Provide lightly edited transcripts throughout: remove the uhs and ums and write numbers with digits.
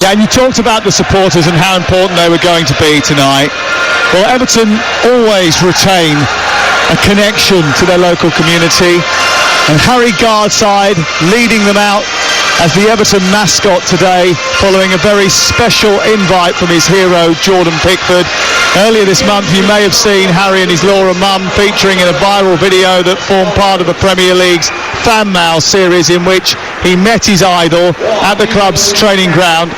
Yeah, and you talked about the supporters and how important they were going to be tonight. Well, Everton always retain a connection to their local community, and Harry Gardside leading them out as the Everton mascot today, following a very special invite from his hero Jordan Pickford. Earlier this month you may have seen Harry and his Laura mum featuring in a viral video that formed part of the Premier League's fan mail series, in which he met his idol at the club's training ground.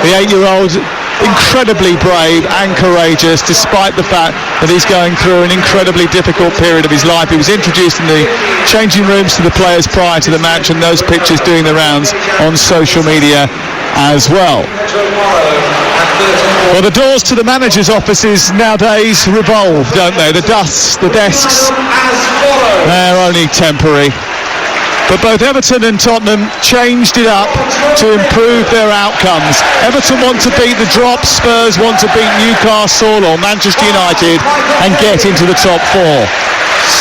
The 8-year-old incredibly brave and courageous, despite the fact that he's going through an incredibly difficult period of his life. He was introduced in the changing rooms to the players prior to the match, and those pictures doing the rounds on social media as well. Well, the doors to the manager's offices nowadays revolve, don't they? The desks, they're only temporary. But both Everton and Tottenham changed it up to improve their outcomes. Everton want to beat the drop, Spurs want to beat Newcastle or Manchester United and get into the top four.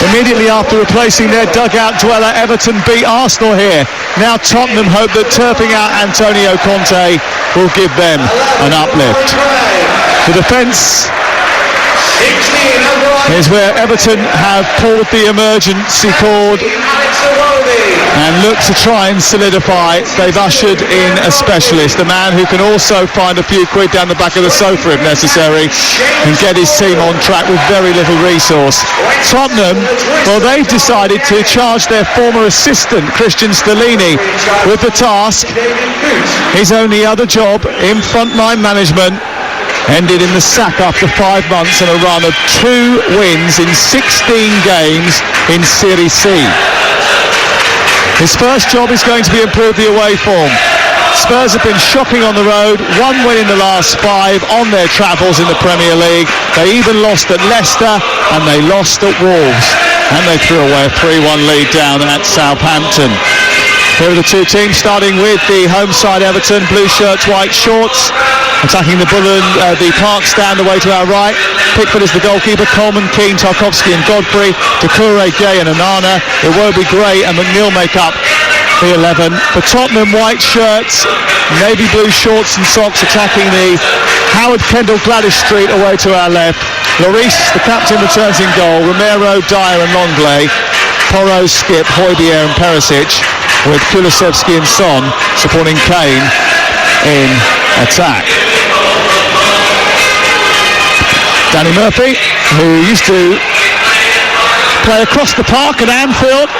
Immediately after replacing their dugout dweller, Everton beat Arsenal here. Now Tottenham hope that turfing out Antonio Conte will give them an uplift. The defence is where Everton have pulled the emergency cord and look to try and solidify. They've ushered in a specialist, a man who can also find a few quid down the back of the sofa if necessary and get his team on track with very little resource. Tottenham, well, they've decided to charge their former assistant Christian Stellini with the task. His only other job in frontline management ended in the sack after 5 months and a run of 2 wins in 16 games in Serie C. His first job is going to be improve the away form. Spurs have been shocking on the road, 1 win in the last 5 on their travels in the Premier League. They even lost at Leicester and they lost at Wolves, and they threw away a 3-1 lead down at Southampton. Here are the two teams, starting with the home side Everton, blue shirts, white shorts. Attacking the the Park stand away to our right. Pickford is the goalkeeper, Coleman, Keane, Tarkowski and Godfrey, Doucouré, Gay and Onana, Iwobi, Gray and McNeil make up the 11. For Tottenham, white shirts, navy blue shorts and socks, attacking the Howard Kendall Gladys Street away to our left. Lloris, the captain, returns in goal. Romero, Dyer and Longley. Porro, Skip, Højbjerg and Perisic, with Kulusevski and Son supporting Kane in attack. Danny Murphy, who used to play across the park at Anfield,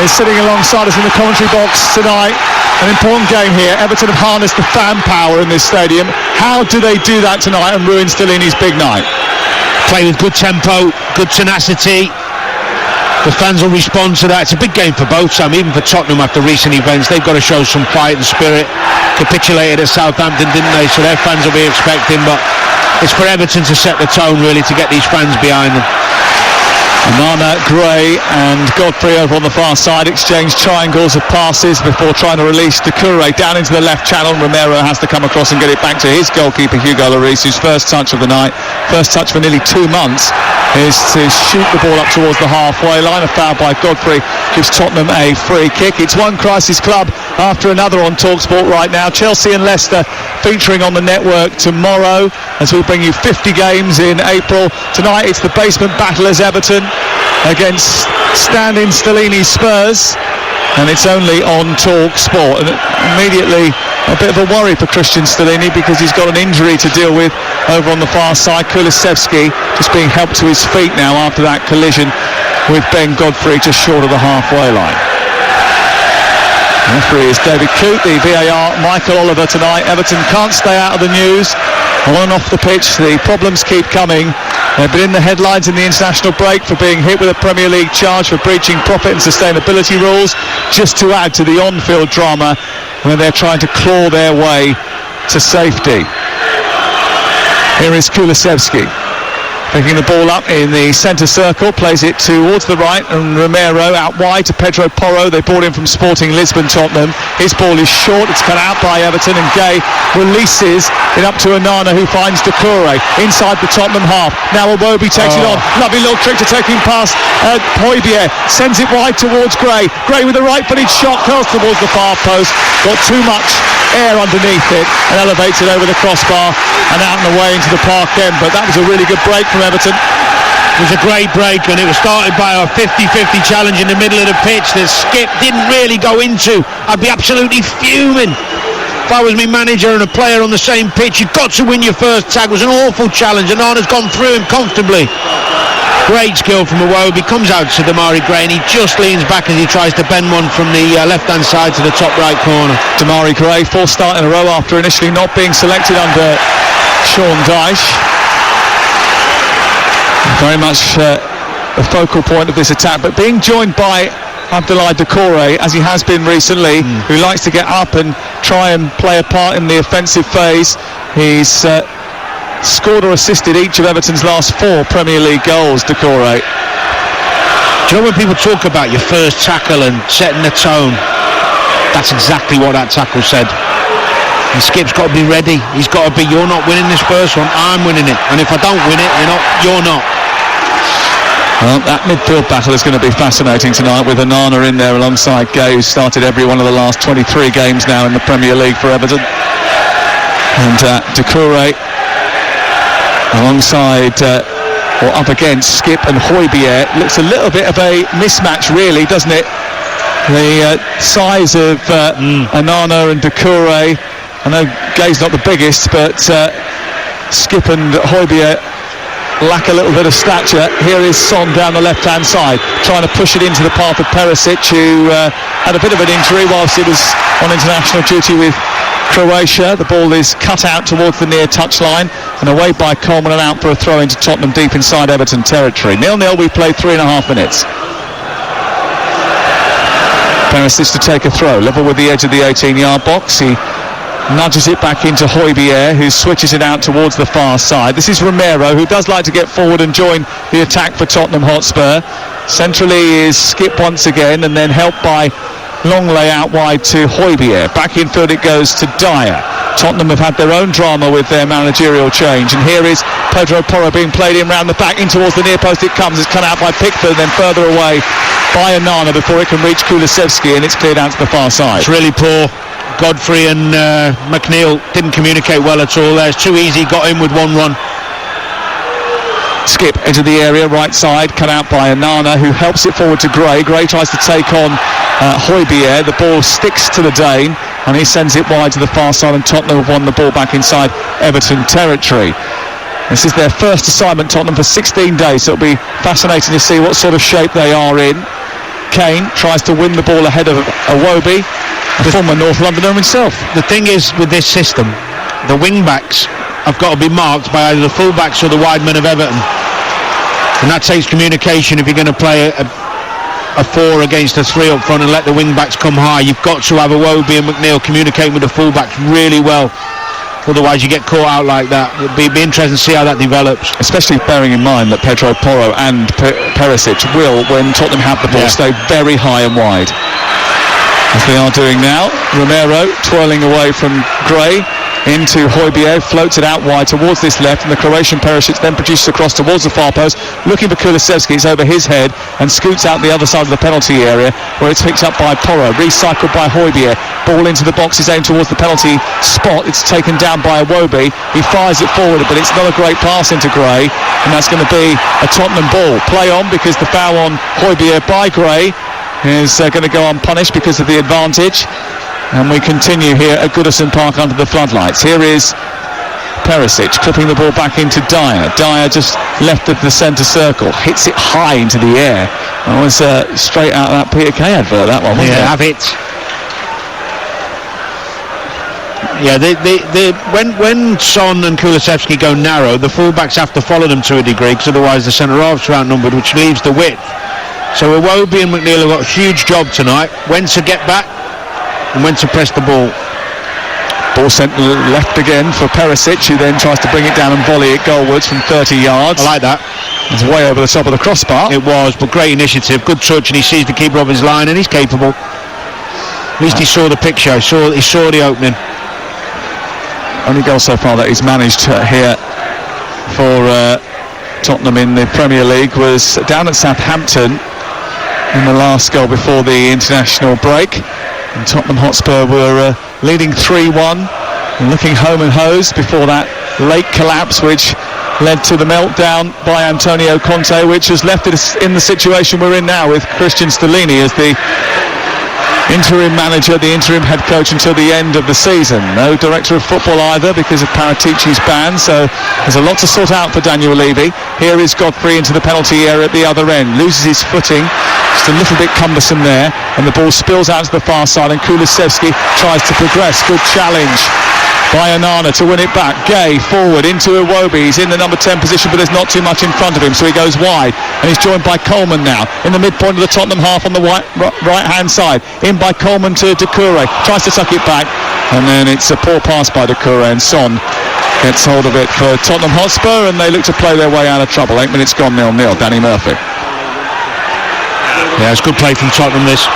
is sitting alongside us in the commentary box tonight. An important game here. Everton have harnessed the fan power in this stadium. How do they do that tonight and ruin Stellini's big night? Play with good tempo, good tenacity. The fans will respond to that. It's a big game for both, Sam, even for Tottenham after recent events. They've got to show some fight and spirit. Capitulated at Southampton, didn't they? So their fans will be expecting, but it's for Everton to set the tone, really, to get these fans behind them. Onana, Gray and Godfrey over on the far side exchange triangles of passes before trying to release Doucouré down into the left channel. Romero has to come across and get it back to his goalkeeper Hugo Lloris, whose first touch of the night, first touch for nearly 2 months, is to shoot the ball up towards the halfway line. A foul by Godfrey gives Tottenham a free kick. It's one crisis club after another on Talksport right now. Chelsea and Leicester featuring on the network tomorrow as we bring you 50 games in April. Tonight it's the basement battlers Everton against stand-in Stellini Spurs, and it's only on Talksport. And immediately a bit of a worry for Christian Stellini because he's got an injury to deal with over on the far side. Kulusevski just being helped to his feet now after that collision with Ben Godfrey just short of the halfway line. Referee is David Coote, the VAR Michael Oliver tonight. Everton can't stay out of the news. On and off the pitch, the problems keep coming. They've been in the headlines in the international break for being hit with a Premier League charge for breaching profit and sustainability rules, just to add to the on-field drama when they're trying to claw their way to safety. Here is Kulusevski. Picking the ball up in the centre circle, plays it towards the right, and Romero out wide to Pedro Porro. They brought in from Sporting Lisbon, Tottenham. His ball is short, it's cut out by Everton, and Gay releases it up to Onana, who finds Doucouré inside the Tottenham half. Now Iwobi takes it on. Lovely little trick to take him past Højbjerg. Sends it wide towards Gray. Gray with a right-footed shot, curls towards the far post. Got too much air underneath it and elevates it over the crossbar and out and away into the park end. But that was a really good break from Everton. It was a great break, and it was started by a 50-50 challenge in the middle of the pitch that Skip didn't really go into. I'd be absolutely fuming if I was my manager and a player on the same pitch. You've got to win your first tag. It was an awful challenge, and Arna's gone through him comfortably. Great skill from Iwobi. Comes out to Damari Gray, and he just leans back as he tries to bend one from the left-hand side to the top right corner. Damari Gray, 4th start in a row after initially not being selected under Sean Dyche. Very much a focal point of this attack, but being joined by Abdoulaye Doucouré, as he has been recently, who likes to get up and try and play a part in the offensive phase. He's scored or assisted each of Everton's last 4 Premier League goals, Doucouré. Do you know when people talk about your first tackle and setting the tone? That's exactly what that tackle said. And Skip's got to be ready. He's got to be, you're not winning this first one, I'm winning it. And if I don't win it, you're not. Well, that midfield battle is going to be fascinating tonight, with Onana in there alongside Gay, who's started every one of the last 23 games now in the Premier League for Everton. And Doucouré alongside or up against Skip and Højbjerg. Looks a little bit of a mismatch, really, doesn't it? The size of Onana and Doucouré. I know Gay's not the biggest, but Skip and Højbjerg lack a little bit of stature. Here is Son down the left-hand side, trying to push it into the path of Perisic, who had a bit of an injury whilst he was on international duty with Croatia. The ball is cut out towards the near touchline and away by Coleman, and out for a throw into Tottenham deep inside Everton territory. 0-0, we played 3.5 minutes. Perisic to take a throw, level with the edge of the 18-yard box. He nudges it back into Højbjerg, who switches it out towards the far side. This is Romero, who does like to get forward and join the attack for Tottenham Hotspur. Centrally is Skip once again, and then helped by long layout wide to Højbjerg. Back infield it goes to Dyer. Tottenham have had their own drama with their managerial change, and here is Pedro Porro being played in round the back in towards the near post. It comes, it's cut out by Pickford, then further away by Onana before it can reach Kulusevski, and it's cleared out to the far side. It's really poor. Godfrey and McNeil didn't communicate well at all there. It's too easy, got in with one run. Skip into the area, right side, cut out by Onana, who helps it forward to Gray. Gray tries to take on Højbjerg. The ball sticks to the Dane, and he sends it wide to the far side, and Tottenham have won the ball back inside Everton territory. This is their first assignment, Tottenham, for 16 days, so it'll be fascinating to see what sort of shape they are in. Kane tries to win the ball ahead of Iwobi, the former North Londoner himself. The thing is, with this system, the wing-backs have got to be marked by either the full-backs or the wide men of Everton. And that takes communication. If you're going to play a 4 against a 3 up front and let the wing-backs come high, you've got to have Iwobi and McNeil communicating with the full-backs really well. Otherwise you get caught out like that. It'll be interesting to see how that develops. Especially bearing in mind that Pedro Porro and Perisic will, when Tottenham have the ball, stay very high and wide, as they are doing now. Romero twirling away from Gray into Højbjerg, floats it out wide towards this left, and the Croatian Perisic then produces across towards the far post, looking for Kulusevski. It's over his head and scoots out the other side of the penalty area, where it's picked up by Porro, recycled by Højbjerg. Ball into the box is aimed towards the penalty spot. It's taken down by Iwobi. He fires it forward, but it's not a great pass into Gray, and that's going to be a Tottenham ball. Play on, because the foul on Højbjerg by Gray is going to go unpunished because of the advantage. And we continue here at Goodison Park under the floodlights. Here is Perisic clipping the ball back into Dyer. Dyer just left of the centre circle, hits it high into the air. That was straight out of that Peter Kay advert, that one, wasn't it? Have it. Yeah, when Son and Kulusevski go narrow, the full-backs have to follow them to a degree, because otherwise the centre-halves are outnumbered, which leaves the width. So Iwobi and McNeil have got a huge job tonight, when to get back and when to press the ball. Ball sent left again for Perisic, who then tries to bring it down and volley it goalwards from 30 yards. I like that. It's way over the top of the crossbar. It was, but great initiative, good touch, and he sees the keeper of his line, and he's capable. At least he saw the picture, he saw the opening. Only goal so far that he's managed here for Tottenham in the Premier League was down at Southampton in the last goal before the international break. And Tottenham Hotspur were leading 3-1 and looking home and hosed before that late collapse which led to the meltdown by Antonio Conte, which has left us in the situation we're in now with Christian Stellini as the interim manager, the interim head coach until the end of the season. No director of football either because of Paratici's ban, so there's a lot to sort out for Daniel Levy. Here is Godfrey into the penalty area at the other end, loses his footing, just a little bit cumbersome there, and the ball spills out to the far side and Kulusevski tries to progress. Good challenge by Onana to win it back. Gay forward into Iwobi. He's in the number 10 position, but there's not too much in front of him, so he goes wide, and he's joined by Coleman now in the midpoint of the Tottenham half on the right hand side. In by Coleman to Doucouré, tries to tuck it back, and then it's a poor pass by Doucouré, and Son gets hold of it for Tottenham Hotspur, and they look to play their way out of trouble. 8 minutes gone, 0-0. Danny Murphy. Yeah, it's good play from Tottenham, this.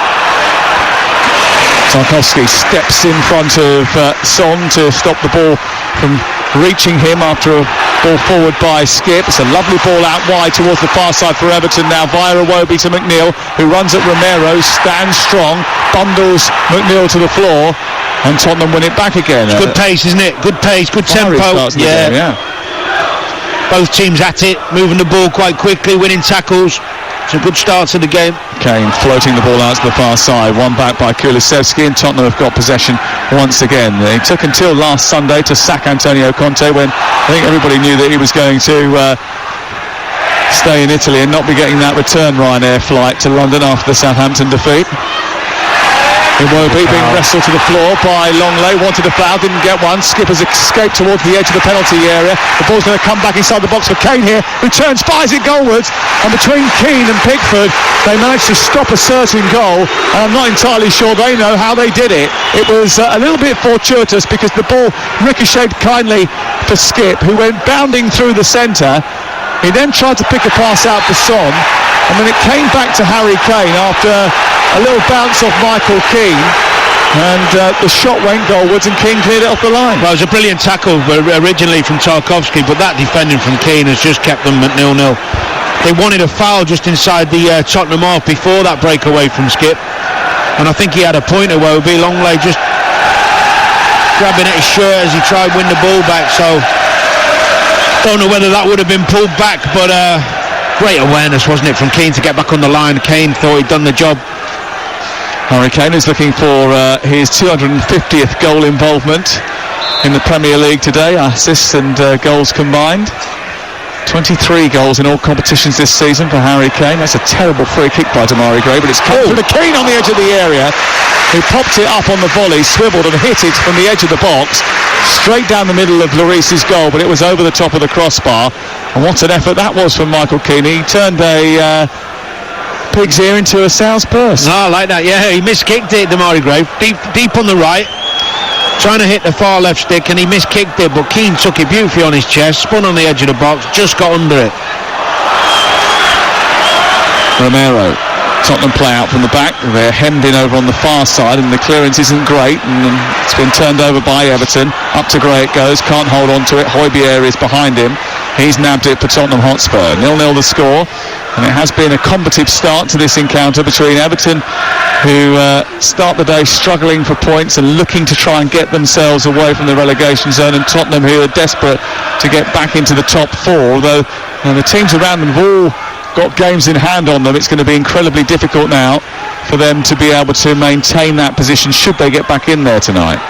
Tarkowski steps in front of Son to stop the ball from reaching him after a ball forward by Skip. It's a lovely ball out wide towards the far side for Everton now via Iwobi to McNeil, who runs at Romero, stands strong, bundles McNeil to the floor, and Tottenham win it back again. It's good pace, isn't it? Good pace, good tempo. Yeah. Both teams at it, moving the ball quite quickly, winning tackles. It's a good start to the game. Kane floating the ball out to the far side, one back by Kulusevski, and Tottenham have got possession once again. They took until last Sunday to sack Antonio Conte when I think everybody knew that he was going to stay in Italy and not be getting that return Ryanair flight to London after the Southampton defeat. Iwobi being wrestled to the floor by Longley, wanted a foul, didn't get one. Skipper's escaped towards the edge of the penalty area. The ball's going to come back inside the box for Kane here, who turns, fires it goalwards, and between Keane and Pickford they managed to stop a certain goal, and I'm not entirely sure they know how they did it. It was a little bit fortuitous because the ball ricocheted kindly for Skip, who went bounding through the centre. He then tried to pick a pass out for Son, and then it came back to Harry Kane after a little bounce off Michael Keane, and the shot went goalwards and Keane cleared it off the line. Well, it was a brilliant tackle originally from Tarkowski, but that defending from Keane has just kept them at 0-0. They wanted a foul just inside the Tottenham half before that breakaway from Skip, and I think he had a point. Iwobi, Longley just grabbing at his shirt as he tried to win the ball back, so don't know whether that would have been pulled back, but great awareness, wasn't it, from Keane to get back on the line. Kane thought he'd done the job. Harry Kane is looking for his 250th goal involvement in the Premier League today, assists and goals combined. 23 goals in all competitions this season for Harry Kane. That's a terrible free kick by Damari Gray, but it's come through to Keane on the edge of the area, who popped it up on the volley, swiveled and hit it from the edge of the box straight down the middle of Lloris's goal, but it was over the top of the crossbar. And what an effort that was from Michael Keane. He turned a pig's ear into a sow's purse. I like that. Yeah, he miskicked it, Damari Gray, deep on the right, trying to hit the far left stick, and he miskicked it, but Keane took it beautifully on his chest, spun on the edge of the box, just got under it. Romero, Tottenham play out from the back. They're hemmed in over on the far side, and the clearance isn't great, and it's been turned over by Everton. Up to Gray it goes, can't hold on to it. Højbjerg is behind him. He's nabbed it for Tottenham Hotspur. 0-0 the score, and it has been a combative start to this encounter between Everton, who start the day struggling for points and looking to try and get themselves away from the relegation zone, and Tottenham, who are desperate to get back into the top four. Although the teams around them have all got games in hand on them, it's going to be incredibly difficult now for them to be able to maintain that position should they get back in there tonight.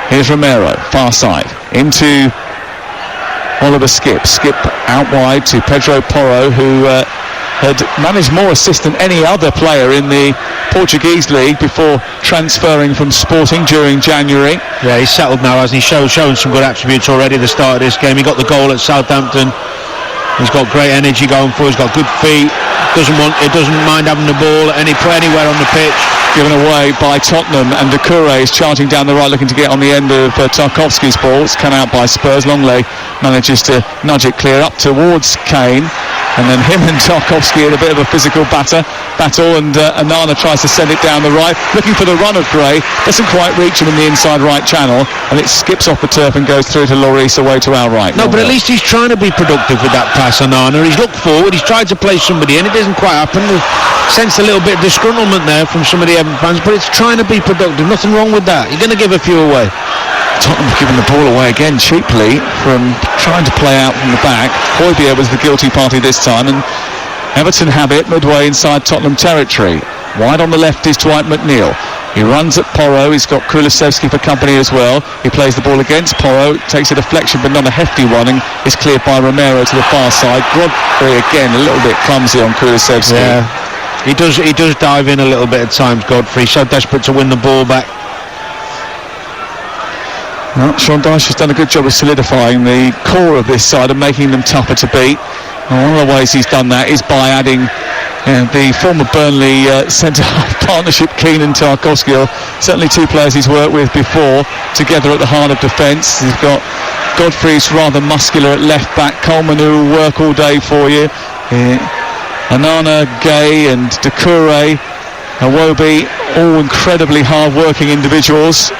Here's Romero, far side, into Oliver Skip out wide to Pedro Porro, who had managed more assists than any other player in the Portuguese league before transferring from Sporting during January. Yeah, he's settled now, hasn't he? Showing some good attributes already at the start of this game. He got the goal at Southampton. He's got great energy going for. He's got good feet. Doesn't mind having the ball anywhere on the pitch. Given away by Tottenham, and Doucouré is charging down the right, looking to get on the end of Tarkowski's ball. It's come out by Spurs. Longley manages to nudge it clear up towards Kane, and then him and Tarkowski in a bit of a physical battle, and Onana tries to send it down the right, looking for the run of Gray, doesn't quite reach him in the inside right channel, and it skips off the turf and goes through to Lloris away to our right. No, but at least he's trying to be productive with that pass, Onana. He's looked forward, he's tried to play somebody in, it doesn't quite happen. We sense a little bit of disgruntlement there from some of the Everton fans, but it's trying to be productive, nothing wrong with that. You're going to give a few away. Tottenham have given the ball away again cheaply from trying to play out from the back. Højbjerg was the guilty party this time, and Everton have it midway inside Tottenham territory. Wide on the left is Dwight McNeil. He runs at Porro. He's got Kulusevski for company as well. He plays the ball against Porro, takes a deflection but not a hefty one, and is cleared by Romero to the far side. Godfrey again a little bit clumsy on Kulusevski. Yeah, he does dive in a little bit at times, Godfrey, so desperate to win the ball back. Well, Sean Dyche has done a good job of solidifying the core of this side and making them tougher to beat. And one of the ways he's done that is by adding the former Burnley centre-half partnership, Keane and Tarkowski, certainly two players he's worked with before, together at the heart of defence. He's got Godfrey's rather muscular at left-back, Coleman who will work all day for you, Onana, Gay and Doucouré, Iwobi, all incredibly hard-working individuals.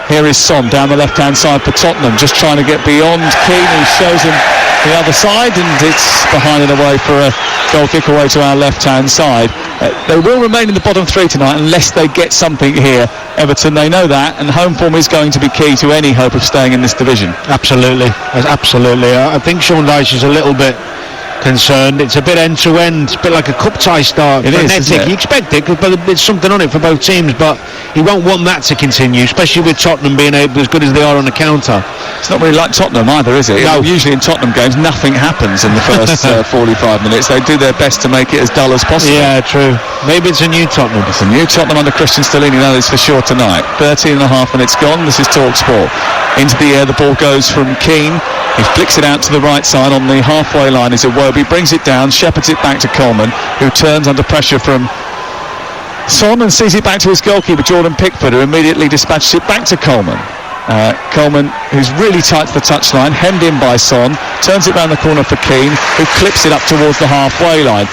Here is Son down the left-hand side for Tottenham, just trying to get beyond Keane, who shows him the other side, and it's behind and away for a goal kick away to our left-hand side. They will remain in the bottom three tonight unless they get something here. Everton, they know that, and home form is going to be key to any hope of staying in this division. Absolutely. I think Sean Dyche is a little bit concerned. It's a bit end-to-end, a bit like a cup tie start. It frenetic. is, isn't it? You expect it, because there's something on it for both teams, but he won't want that to continue, especially with Tottenham being able, as good as they are on the counter. It's not really like Tottenham either, is it? No. Usually in Tottenham games nothing happens in the first 45 minutes. They do their best to make it as dull as possible. Yeah, true. Maybe it's a new Tottenham. It's a new Tottenham under Christian Stellini, that is for sure tonight. 13 and a half minutes gone. This is Talksport. Into the air, the ball goes from Keane. He flicks it out to the right side. On the halfway line is Iwobi, brings it down, shepherds it back to Coleman, who turns under pressure from Son and sees it back to his goalkeeper Jordan Pickford, who immediately dispatches it back to Coleman. Coleman, who's really tight to the touchline, hemmed in by Son, turns it round the corner for Keane, who clips it up towards the halfway line.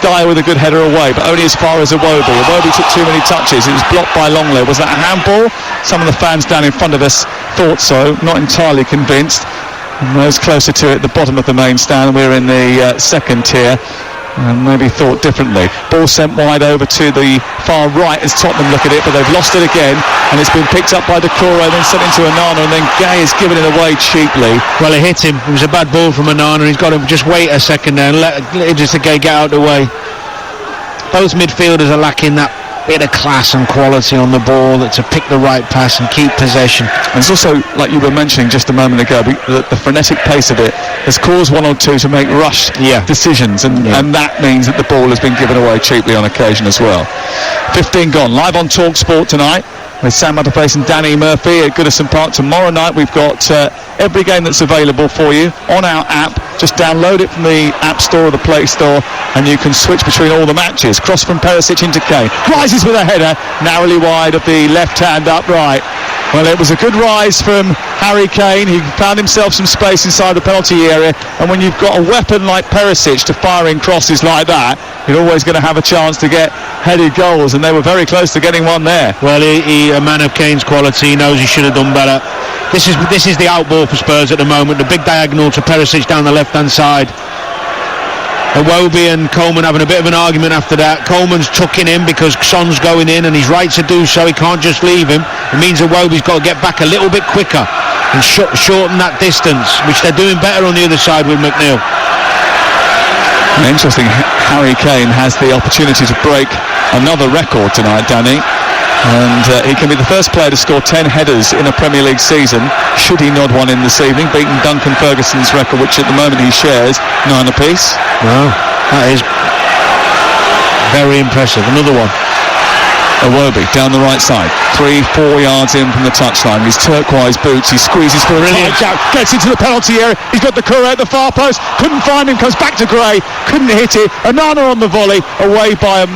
Dyer with a good header away, but only as far as Iwobi. Iwobi took too many touches. It was blocked by Longley. Was that a handball? Some of the fans down in front of us thought so, not entirely convinced. And those closer to it, the bottom of the main stand, we're in the second tier, and maybe thought differently. Ball sent wide over to the far right as Tottenham look at it, but they've lost it again, and it's been picked up by Doucouré, then sent into Onana, and then Gay has given it away cheaply. Well, it hit him. It was a bad ball from Onana. He's got to just wait a second there and let just the Gay get out of the way. Both midfielders are lacking that bit of class and quality on the ball to pick the right pass and keep possession. And it's also, like you were mentioning just a moment ago, the frenetic pace of it has caused one or two to make rushed decisions, and that means that the ball has been given away cheaply on occasion as well. 15 gone. Live on Talksport tonight with Sam Butterface and Danny Murphy at Goodison Park. Tomorrow night we've got every game that's available for you on our app. Just download it from the App Store or the Play Store, and you can switch between all the matches. Cross from Perisic into Kane. Rises with a header, narrowly wide of the left hand upright. Well, it was a good rise from Harry Kane. He found himself some space inside the penalty area, and when you've got a weapon like Perisic to firing crosses like that, you're always going to have a chance to get headed goals, and they were very close to getting one there. Well, he a man of Kane's quality, he knows he should have done better. This is the outball for Spurs at the moment, the big diagonal to Perisic down the left-hand side. Iwobi and Coleman having a bit of an argument after that. Coleman's tucking in because Son's going in, and he's right to do so. He can't just leave him. It means Iwobi's got to get back a little bit quicker and shorten that distance, which they're doing better on the other side with McNeil. Interesting, Harry Kane has the opportunity to break another record tonight, Danny, and he can be the first player to score 10 headers in a Premier League season, should he nod one in this evening, beating Duncan Ferguson's record, which at the moment he shares 9 apiece. Wow, that is very impressive. Another one. Iwobi down the right side, 3-4 yards in from the touchline. His turquoise boots, he squeezes for a tight out, gets into the penalty area. He's got Doucouré at the far post, couldn't find him, comes back to Gray, couldn't hit it. Onana on the volley, away by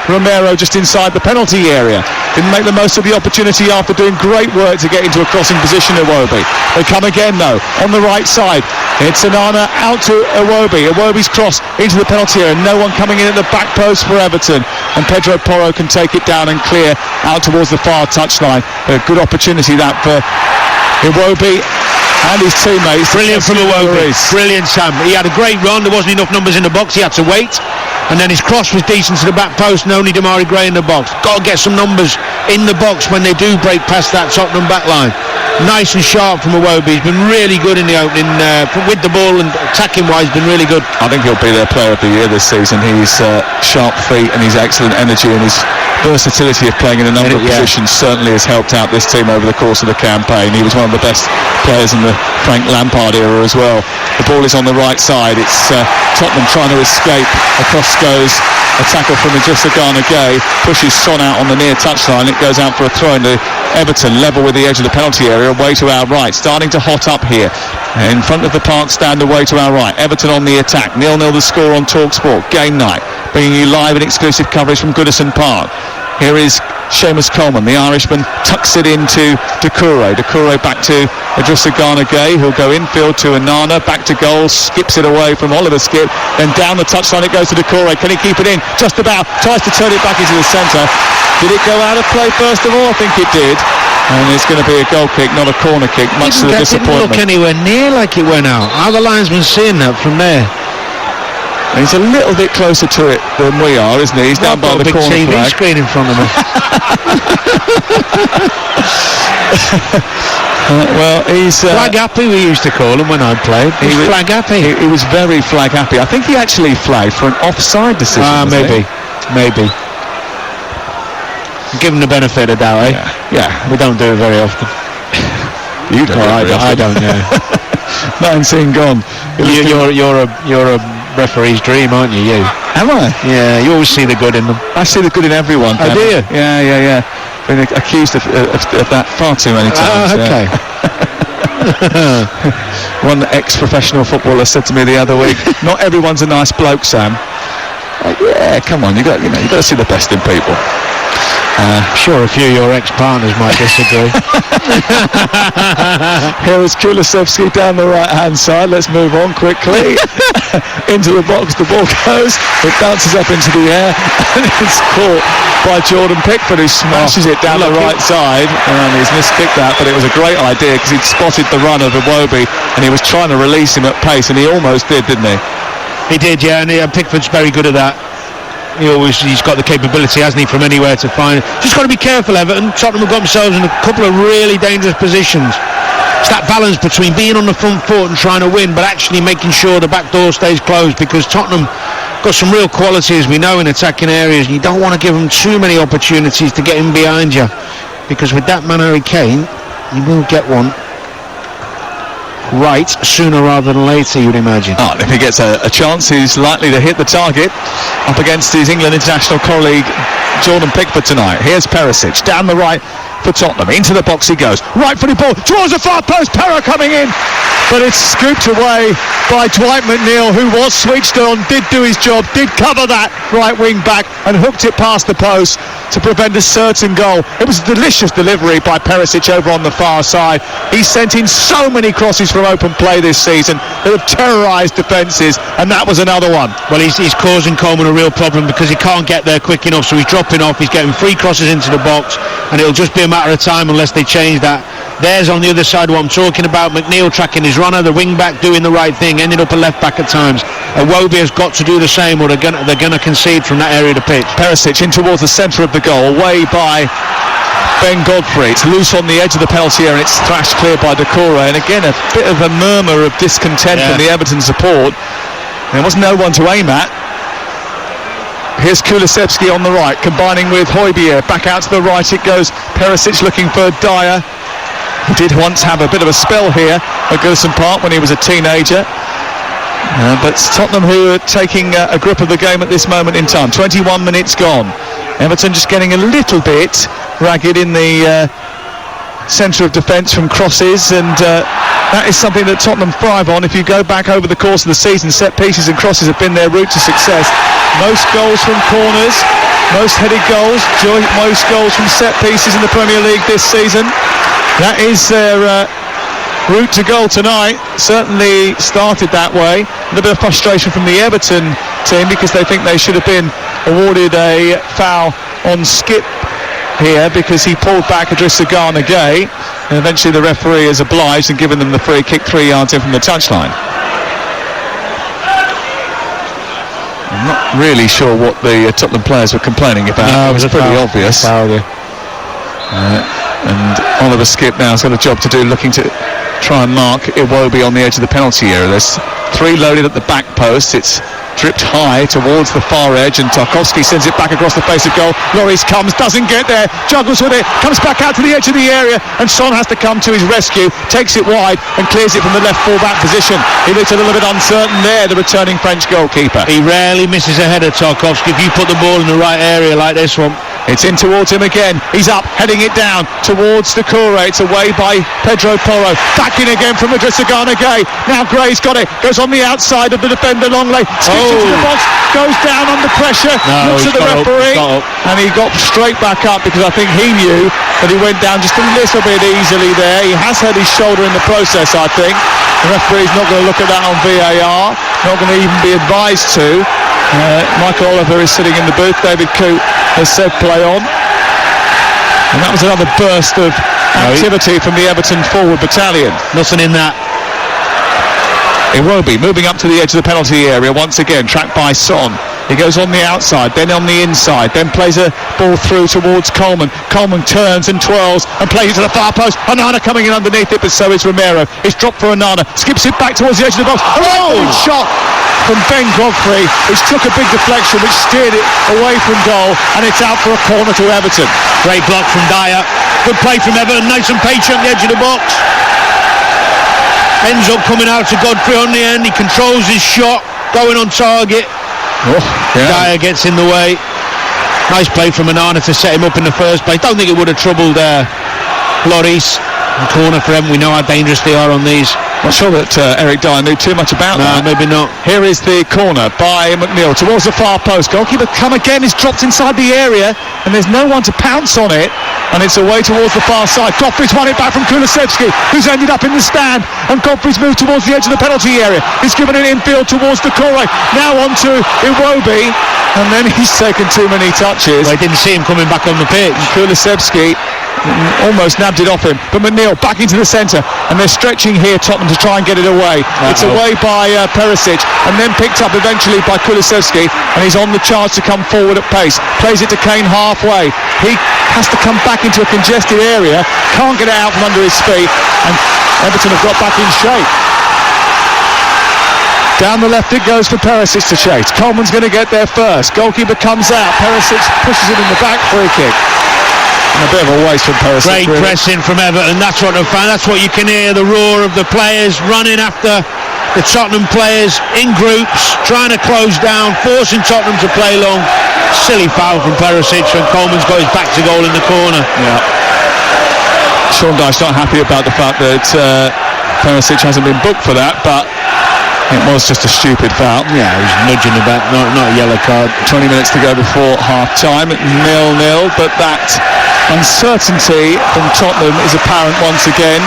Romero just inside the penalty area. Didn't make the most of the opportunity after doing great work to get into a crossing position. Iwobi. They come again though on the right side. It's Onana out to Iwobi. Iwobi's cross into the penalty area. No one coming in at the back post for Everton, and Pedro Porro can take it down and clear out towards the far touchline. A good opportunity that for Iwobi and his teammates. Brilliant from Iwobi. Brilliant, Sam. He had a great run. There wasn't enough numbers in the box. He had to wait. And then his cross was decent to the back post, and only Damari Gray in the box. Got to get some numbers in the box when they do break past that Tottenham back line. Nice and sharp from Iwobi. He's been really good in the opening with the ball, and attacking wise been really good. I think he'll be their player of the year this season. He's sharp feet and his excellent energy and his versatility of playing in a number of positions certainly has helped out this team over the course of the campaign. He was one of the best players in the Frank Lampard era as well. The ball is on the right side. It's Tottenham trying to escape. Across goes a tackle from Idrissa Gana Gueye, pushes Son out on the near touchline. It goes out for a throw into Everton, level with the edge of the penalty area, away to our right. Starting to hot up here in front of the park stand, away to our right. Everton on the attack. 0-0 the score on Talksport. Game night, bringing you live and exclusive coverage from Goodison Park. Here is Seamus Coleman, the Irishman, tucks it into Doucouré. Doucouré back to Idrissa Gana Gueye, who'll go infield to Onana, back to goal, skips it away from Oliver Skipp, then down the touchline it goes to Doucouré. Can he keep it in? Just about, tries to turn it back into the centre. Did it go out of play first of all? I think it did. And it's going to be a goal kick, not a corner kick, much to the disappointment. Didn't look anywhere near like it went out. How the linesman seeing that from there? He's a little bit closer to it than we are, isn't he? He's down by the corner TV flag. screen in front of me. Well, he's flag happy, we used to call him when I played. He was flag happy. He was very flag happy. I think he actually flagged for an offside decision. Maybe. Give him the benefit of the doubt, eh? Yeah. We don't do it very often. You don't. I don't know. 19 gone. You're a referee's dream, aren't you? You. Am I? Yeah. You always see the good in them. I see the good in everyone. Oh, do you? Yeah. Been accused of that far too many times. Okay. One ex-professional footballer said to me the other week, "Not everyone's a nice bloke, Sam." Yeah, come on, you got to see the best in people. Sure, a few of your ex-partners might disagree. Here is Kulusevski down the right-hand side. Let's move on quickly. Into the box, the ball goes. It bounces up into the air, and it's caught by Jordan Pickford, who smashes it down the right side. And he's miskicked that, but it was a great idea because he'd spotted the run of Iwobi, and he was trying to release him at pace, and he almost did, didn't he? He did, yeah, and Pickford's very good at that. He's got the capability, hasn't he, from anywhere to find it. Just got to be careful, Everton. Tottenham have got themselves in a couple of really dangerous positions. It's that balance between being on the front foot and trying to win, but actually making sure the back door stays closed, because Tottenham got some real quality, as we know, in attacking areas, and you don't want to give them too many opportunities to get in behind you, because with that man Harry Kane, you will get one right sooner rather than later, you'd imagine. Oh, if he gets a chance, he's likely to hit the target up against his England international colleague Jordan Pickford tonight. Here's Perisic down the right for Tottenham. Into the box he goes. Right footed ball, draws a far post. Perra coming in, but it's scooped away by Dwight McNeil, who was switched on, did do his job, did cover that right wing back and hooked it past the post to prevent a certain goal. It was a delicious delivery by Perisic over on the far side. He's sent in so many crosses from open play this season that have terrorised defences, and that was another one. Well, he's causing Coleman a real problem because he can't get there quick enough, so he's dropping off. He's getting free crosses into the box, and it'll just be a matter of time unless they change that. There's on the other side what I'm talking about. McNeil tracking his runner, the wing back doing the right thing, ended up a left back at times. Iwobi has got to do the same, or they're going to concede from that area of the pitch. Perisic in towards the centre of the goal, away by Ben Godfrey. It's loose on the edge of the penalty area, and it's thrashed clear by Doucouré. And again, a bit of a murmur of discontent from the Everton support. There was no one to aim at. Here's Kulusevski on the right, combining with Højbjerg. Back out to the right it goes. Perisic looking for Dyer. He did once have a bit of a spell here at Goodison Park when he was a teenager. But Tottenham, who are taking a grip of the game at this moment in time. 21 minutes gone. Everton just getting a little bit ragged in the centre of defence from crosses, and that is something that Tottenham thrive on. If you go back over the course of the season, set pieces and crosses have been their route to success. Most goals from corners, most headed goals, most goals from set pieces in the Premier League this season. That is their route to goal tonight. Certainly started that way. A little bit of frustration from the Everton team because they think they should have been awarded a foul on Skip here because he pulled back Idrissa Gana Gueye, and eventually the referee is obliged and given them the free kick 3 yards in from the touchline. I'm not really sure what the Tottenham players were complaining about. No, it was pretty obvious. And Oliver Skip now has got a job to do, looking to try and mark Iwobi on the edge of the penalty area. There's 3 loaded at the back post. It's dripped high towards the far edge, and Tarkowski sends it back across the face of goal. Lloris comes, doesn't get there, juggles with it, comes back out to the edge of the area, and Son has to come to his rescue, takes it wide and clears it from the left full-back position. He looked a little bit uncertain there, the returning French goalkeeper. He rarely misses a header, Tarkowski, if you put the ball in the right area like this one. It's in towards him again. He's up, heading it down towards the Doucouré. It's away by Pedro Porro. Back in again from Idrissa Gana Gueye. Now Gray's got it. Goes on the outside of the defender, Longley. Skips into the box. Goes down under pressure. Looks at the referee. And he got straight back up because I think he knew that he went down just a little bit easily there. He has hurt his shoulder in the process, I think. The referee's not going to look at that on VAR. Not going to even be advised to. Michael Oliver is sitting in the booth. David Coote has said play on. And that was another burst of activity from the Everton forward battalion. Nothing in that. Iwobi moving up to the edge of the penalty area once again, tracked by Son. He goes on the outside, then on the inside, then plays a ball through towards Coleman. Coleman turns and twirls and plays it to the far post. Onana coming in underneath it, but so is Romero. It's dropped for Onana, skips it back towards the edge of the box. A shot from Ben Godfrey, which took a big deflection, which steered it away from goal, and it's out for a corner to Everton. Great block from Dyer. Good play from Everton, nice and patient at the edge of the box. Ends up coming out to Godfrey on the end. He controls his shot, going on target. Dyer gets in the way. Nice play from Onana to set him up in the first place. Don't think it would have troubled Lloris. The corner for him. We know how dangerous they are on these. Not sure that Eric Dyer knew too much about that. No, maybe not. Here is the corner by McNeil towards the far post. Goalkeeper come again, is dropped inside the area, and there's no one to pounce on it, and it's away towards the far side. Godfrey's won it back from Kulusevski, who's ended up in the stand, and Godfrey's moved towards the edge of the penalty area. He's given it infield towards Doucouré. Now on to Iwobi, and then he's taken too many touches. Well, I didn't see him coming back on the pitch. Kulusevski almost nabbed it off him, but McNeil back into the centre, and they're stretching here, Tottenham, to try and get it away. It's away by Perisic, and then picked up eventually by Kulusevski, and he's on the charge to come forward at pace. Plays it to Kane halfway. He has to come back into a congested area, can't get it out from under his feet, and Everton have got back in shape. Down the left it goes for Perisic to chase. Coleman's going to get there first. Goalkeeper comes out. Perisic pushes it in the back. Free kick. And a bit of a waste from Perisic. Great pressing from Everton. That's what That's what you can hear. The roar of the players running after the Tottenham players in groups, trying to close down, forcing Tottenham to play long. Silly foul from Perisic when Coleman's got his back to goal in the corner. Yeah. Sean Dyche not happy about the fact that Perisic hasn't been booked for that, but it was just a stupid foul. Yeah, he was nudging the back, not a yellow card. 20 minutes to go before half-time, 0-0, but that uncertainty from Tottenham is apparent once again.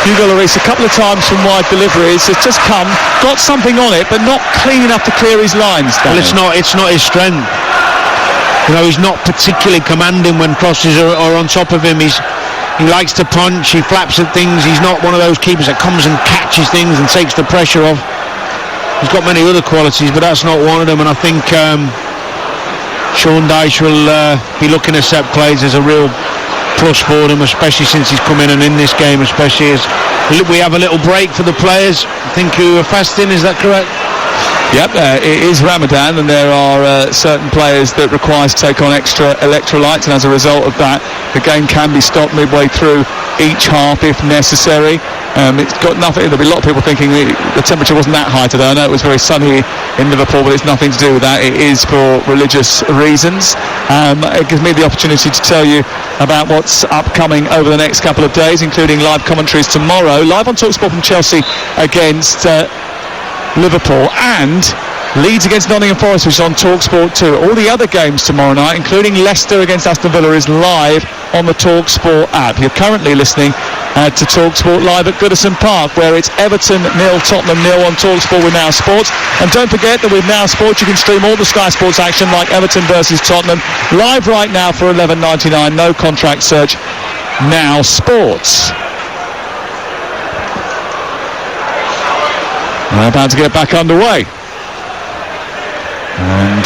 Hugo Lloris a couple of times from wide deliveries has just got something on it, but not clean enough to clear his lines. Well, it's not his strength. You know, he's not particularly commanding when crosses are on top of him. He likes to punch, he flaps at things. He's not one of those keepers that comes and catches things and takes the pressure off. He's got many other qualities, but that's not one of them, and I think Sean Dyche will be looking at set plays as a real plus for them, especially since he's come in, and in this game especially as we have a little break for the players, I think, who are fasting. Is that correct? Yep, it is Ramadan, and there are certain players that require to take on extra electrolytes, and as a result of that, the game can be stopped midway through each half if necessary. It's got nothing. There'll be a lot of people thinking the temperature wasn't that high today. I know it was very sunny in Liverpool, but it's nothing to do with that. It is for religious reasons. It gives me the opportunity to tell you about what's upcoming over the next couple of days, including live commentaries tomorrow, live on Talksport from Chelsea against Liverpool, and Leeds against Nottingham Forest, which is on Talksport 2. All the other games tomorrow night, including Leicester against Aston Villa, is live on the Talksport app. You're currently listening to Talksport live at Goodison Park, where it's Everton 0, Tottenham 0 on Talksport with Now Sports. And don't forget that with Now Sports you can stream all the Sky Sports action like Everton versus Tottenham live right now for $11.99. No contract search. Now Sports. We're about to get back underway. And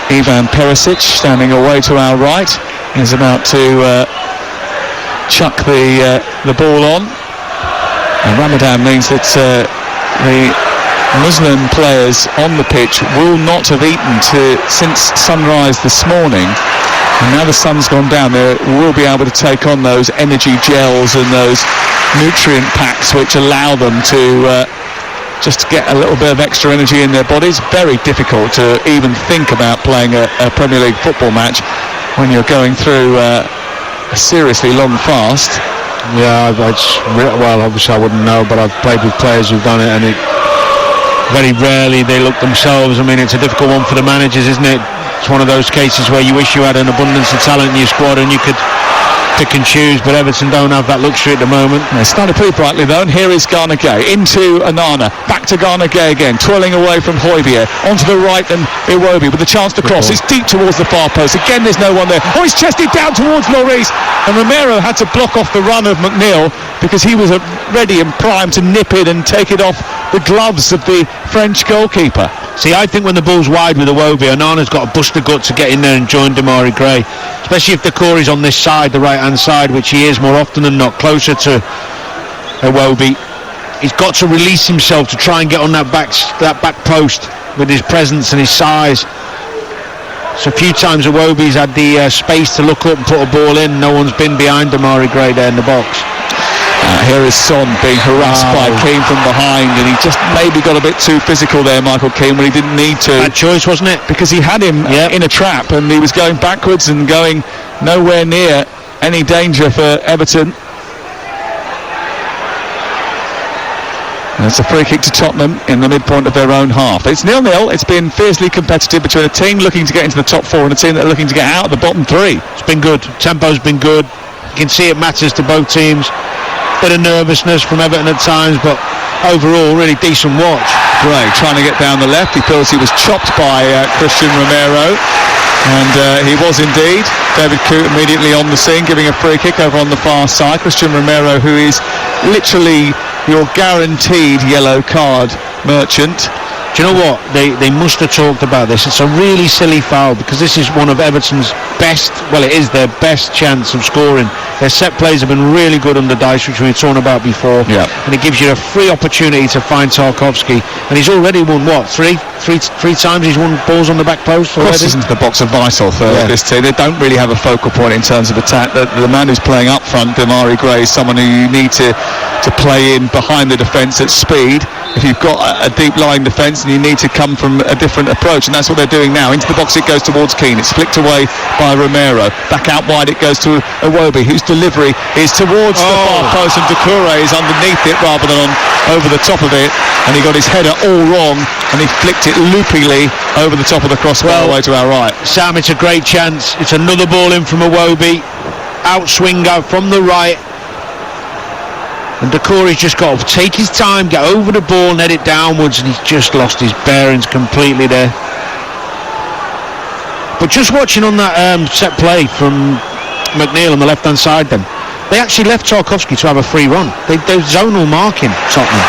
Ivan Perisic, standing away to our right, is about to chuck the ball on. And Ramadan means that the Muslim players on the pitch will not have eaten since sunrise this morning. And now the sun's gone down, they will be able to take on those energy gels and those nutrient packs which allow them to just get a little bit of extra energy in their bodies. Very difficult to even think about playing a Premier League football match when you're going through a seriously long fast. Yeah, well, obviously I wouldn't know, but I've played with players who've done it, and very rarely they look themselves. I mean, it's a difficult one for the managers, isn't it? It's one of those cases where you wish you had an abundance of talent in your squad and you could pick and choose, but Everton don't have that luxury at the moment. They started pretty brightly though, and here is Gana Gueye into Onana, back to Gana Gueye again, twirling away from Højbjerg, onto the right and Iwobi with a chance to cross. It's deep towards the far post, again there's no one there. Oh, he's chested down towards Lloris, and Romero had to block off the run of McNeil because he was ready and primed to nip it and take it off the gloves of the French goalkeeper. See, I think when the ball's wide with Iwobi, Onana's got to bust the gut to get in there and join Demarai Gray, especially if Decore's on this side, the right-hand side, which he is more often than not, closer to Iwobi. He's got to release himself to try and get on that back post with his presence and his size. So a few times Iwobi's had the space to look up and put a ball in. No one's been behind Demarai Gray there in the box. Here is Son being harassed by Keane from behind, and he just maybe got a bit too physical there, Michael Keane, when he didn't need to. Bad choice, wasn't it? Because he had him in a trap, and he was going backwards and going nowhere near any danger for Everton. And it's a free kick to Tottenham in the midpoint of their own half. It's 0-0. It's been fiercely competitive between a team looking to get into the top four and a team that are looking to get out of the bottom three. It's been good. Tempo's been good. You can see it matters to both teams. Bit of nervousness from Everton at times, but overall really decent watch. Gray trying to get down the left. He feels he was chopped by Christian Romero, and he was indeed. David Coote immediately on the scene, giving a free kick over on the far side. Christian Romero, who is literally your guaranteed yellow card merchant. Do you know what? They must have talked about this. It's a really silly foul because this is one of Everton's best, well, it is their best chance of scoring. Their set plays have been really good under Dice, which we were talking about before. Yeah. And it gives you a free opportunity to find Tarkowski. And he's already won, what, three times he's won balls on the back post already? Crosses into the box of vital for this team. They don't really have a focal point in terms of attack. The man who's playing up front, Demarai Gray, is someone who you need to play in behind the defence at speed. If you've got a deep lying defence, and you need to come from a different approach, and that's what they're doing now. Into the box it goes towards Keane. It's flicked away by Romero. Back out wide it goes to Iwobi, whose delivery is towards the far post, and Decoure is underneath it rather than over the top of it, and he got his header all wrong, and he flicked it loopingly over the top of the crossbar away to our right. Sam, it's a great chance. It's another ball in from Iwobi. Outswinger from the right. And Decore's just got to take his time, get over the ball and head it downwards, and he's just lost his bearings completely there. But just watching on that set play from McNeil on the left-hand side then, they actually left Tarkowski to have a free run. They're zonal marking Tottenham.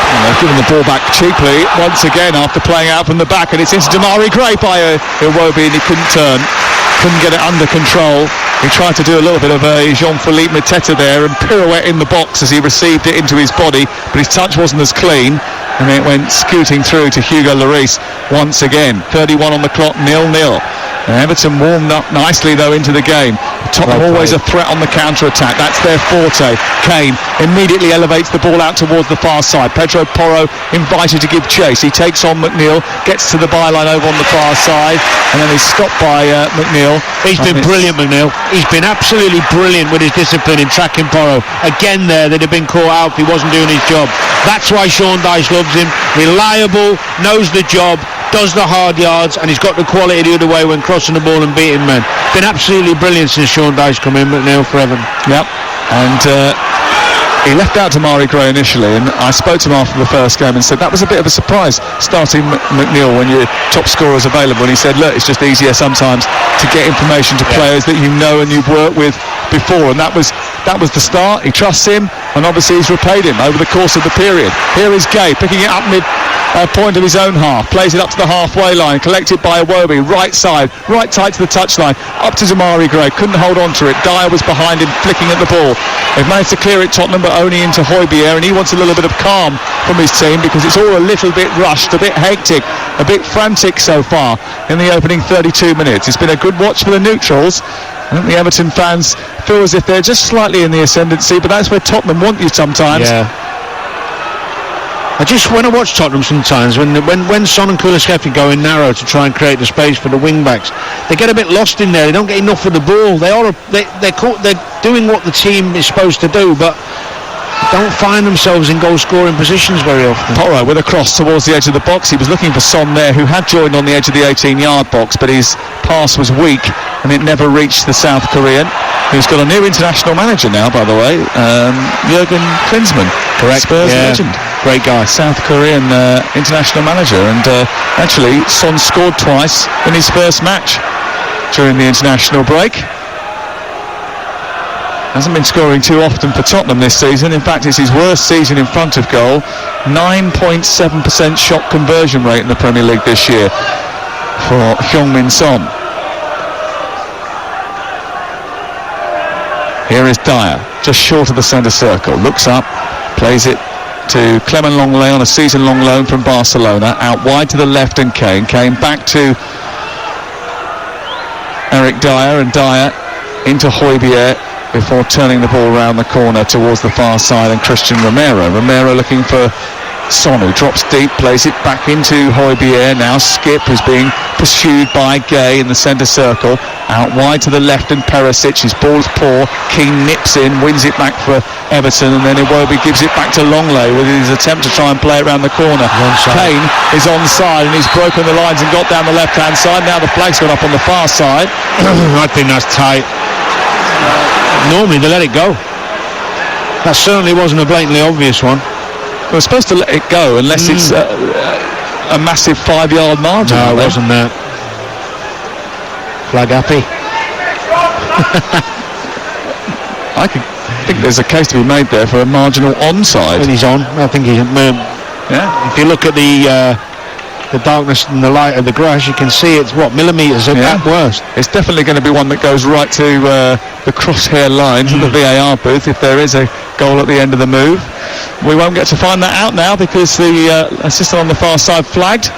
And they've given the ball back cheaply once again after playing out from the back, and it's into Demarai Gray by Iwobi, and he couldn't get it under control. He tried to do a little bit of a Jean-Philippe Mateta there and pirouette in the box as he received it into his body, but his touch wasn't as clean, and it went scooting through to Hugo Lloris once again. 31 on the clock, 0-0. And Everton warmed up nicely though into the game. Tottenham always a threat on the counter-attack. That's their forte. Kane immediately elevates the ball out towards the far side. Pedro Porro invited to give chase. He takes on McNeil, gets to the byline over on the far side, and then he's stopped by McNeil. He's been brilliant, McNeil. He's been absolutely brilliant with his discipline in tracking Porro. Again there, they'd have been caught out if he wasn't doing his job. That's why Sean Dyche loves him. Reliable, knows the job, does the hard yards, and he's got the quality the other way when crossing the ball and beating men. Been absolutely brilliant since Sean Dyche come in, McNeil for Everton. Yep, and he left out Damari Gray initially, and I spoke to him after the first game and said that was a bit of a surprise starting McNeil when your top scorer is available, and he said, look, it's just easier sometimes to get information to players that you know and you've worked with before, and that was the start. He trusts him, and obviously he's repaid him over the course of the period. Here is Gay picking it up mid point of his own half, plays it up to the halfway line, collected by Iwobi, right side, right tight to the touchline, up to Damari Gray, couldn't hold on to it. Dyer was behind him, flicking at the ball. They've managed to clear it, Tottenham, but only into Højbjerg, and he wants a little bit of calm from his team because it's all a little bit rushed, a bit hectic, a bit frantic so far in the opening 32 minutes. It's been a good watch for the neutrals. I think the Everton fans feel as if they're just slightly in the ascendancy, but that's where Tottenham want you sometimes. Yeah. When I watch Tottenham sometimes, when Son and Kulusevski go in narrow to try and create the space for the wing backs, they get a bit lost in there. They don't get enough of the ball. They're doing what the team is supposed to do, but don't find themselves in goal-scoring positions very often. Porro with a cross towards the edge of the box. He was looking for Son there, who had joined on the edge of the 18-yard box, but his pass was weak and it never reached the South Korean, who's got a new international manager now, by the way, Jurgen Klinsmann. Correct. Spurs legend. Great guy. South Korean international manager, and actually Son scored twice in his first match during the international break. Hasn't been scoring too often for Tottenham this season. In fact, it's his worst season in front of goal. 9.7% shot conversion rate in the Premier League this year for Heung-min Son. Here is Dyer, just short of the centre circle. Looks up, plays it to Clement Longley on a season-long loan from Barcelona. Out wide to the left, and Kane back to Eric Dyer, and Dyer into Højbjerg before turning the ball round the corner towards the far side, and Christian Romero looking for Son, who drops deep, plays it back into Højbjerg. Now Skip, who's being pursued by Gay in the centre circle. Out wide to the left, and Perisic, his ball's poor. Keane nips in, wins it back for Everton, and then Iwobi gives it back to Longley with his attempt to try and play it around the corner. Kane is onside, and he's broken the lines and got down the left-hand side. Now the flag's gone up on the far side. I think that's tight. Normally they let it go. That certainly wasn't a blatantly obvious one. We're supposed to let it go unless it's a massive 5-yard margin. No, it wasn't that. Flag happy. I think there's a case to be made there for a marginal onside. And he's on. I think he's. Yeah. If you look at the darkness and the light of the grass, you can see it's millimetres at worst. It's definitely going to be one that goes right to the crosshair lines of the VAR booth if there is a goal at the end of the move. We won't get to find that out now because the assistant on the far side flagged.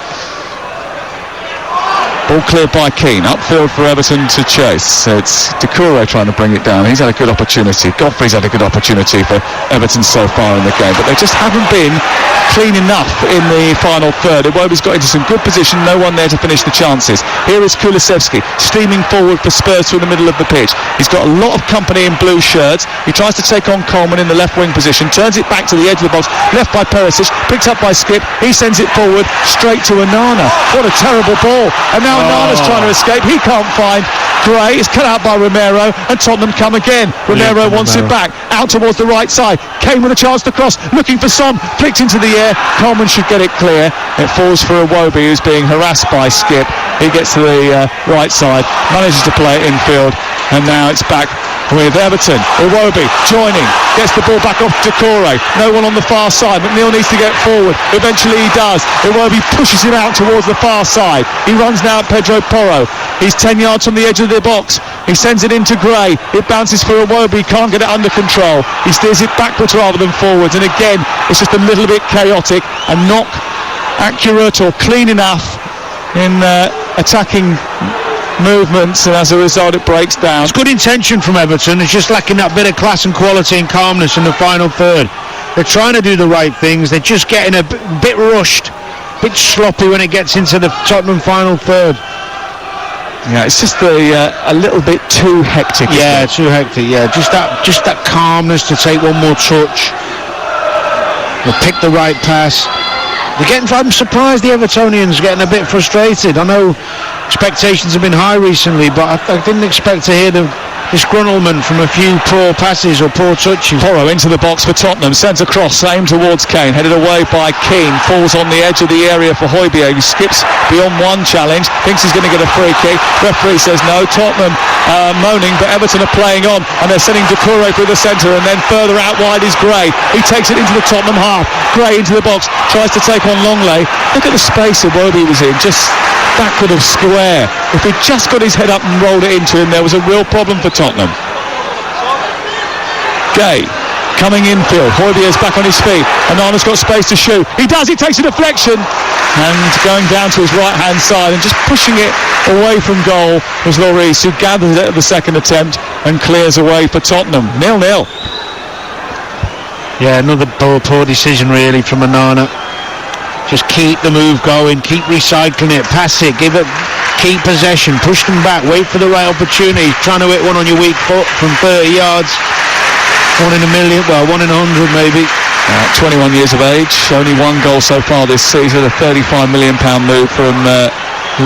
Ball cleared by Keane, upfield for Everton to chase. So it's Doucouré trying to bring it down. He's had a good opportunity. Godfrey's had a good opportunity for Everton so far in the game, but they just haven't been clean enough in the final third. Iwobi's got into some good position, no one there to finish the chances. Here is Kulusevski steaming forward for Spurs through the middle of the pitch. He's got a lot of company in blue shirts. He tries to take on Coleman in the left wing position, turns it back to the edge of the box, left by Perisic, picked up by Skip. He sends it forward straight to Onana. What a terrible ball. And now Onana's trying to escape. He can't find Gray. It's cut out by Romero, and Tottenham come again. Romero wants it back out towards the right side. Kane with a chance to cross, looking for Son, flicked into the air. Coleman should get it clear. It falls for Iwobi, who's being harassed by Skip. He gets to the right side, manages to play it infield, and now it's back with Everton. Iwobi joining, gets the ball back off to Doucouré. No one on the far side. McNeil needs to get forward. Eventually he does. Iwobi pushes him out towards the far side. He runs now at Pedro Porro. He's 10 yards from the edge of the box. He sends it into Gray. It bounces for Iwobi. He can't get it under control. He steers it backwards rather than forwards. And again, it's just a little bit chaotic and not accurate or clean enough in attacking movements, and as a result it breaks down. It's good intention from Everton. It's just lacking that bit of class and quality and calmness in the final third. They're trying to do the right things. They're just getting a bit rushed, a bit sloppy when it gets into the Tottenham final third. Yeah, it's just a little bit too hectic. Yeah, too hectic. Yeah, just that calmness to take one more touch. They'll pick the right pass. I'm surprised the Evertonians are getting a bit frustrated. I know expectations have been high recently, but I didn't expect to hear the disgruntlement from a few poor passes or poor touches. Porro into the box for Tottenham, sends a cross, aimed towards Kane, headed away by Keane, falls on the edge of the area for Højbjerg, who skips beyond one challenge, thinks he's going to get a free kick. Referee says no. Tottenham moaning, but Everton are playing on, and they're sending Doucouré through the centre, and then further out wide is Gray. He takes it into the Tottenham half. Gray into the box, tries to take on Longley. Look at the space Iwobi was in, just backward of square. If he'd just got his head up and rolled it into him, there was a real problem for Tottenham. Gay coming infield. Højbjerg's back on his feet. Onana's got space to shoot. He does. He takes a deflection and going down to his right hand side and just pushing it away from goal was Lloris, who gathers it at the second attempt and clears away for Tottenham. 0-0. Yeah, another poor decision really from Onana. Just keep the move going, keep recycling it, pass it, keep possession, push them back, wait for the right opportunity. Trying to hit one on your weak foot from 30 yards. 1 in a million, well, 1 in 100 maybe. 21 years of age, only one goal so far this season, a £35 million move from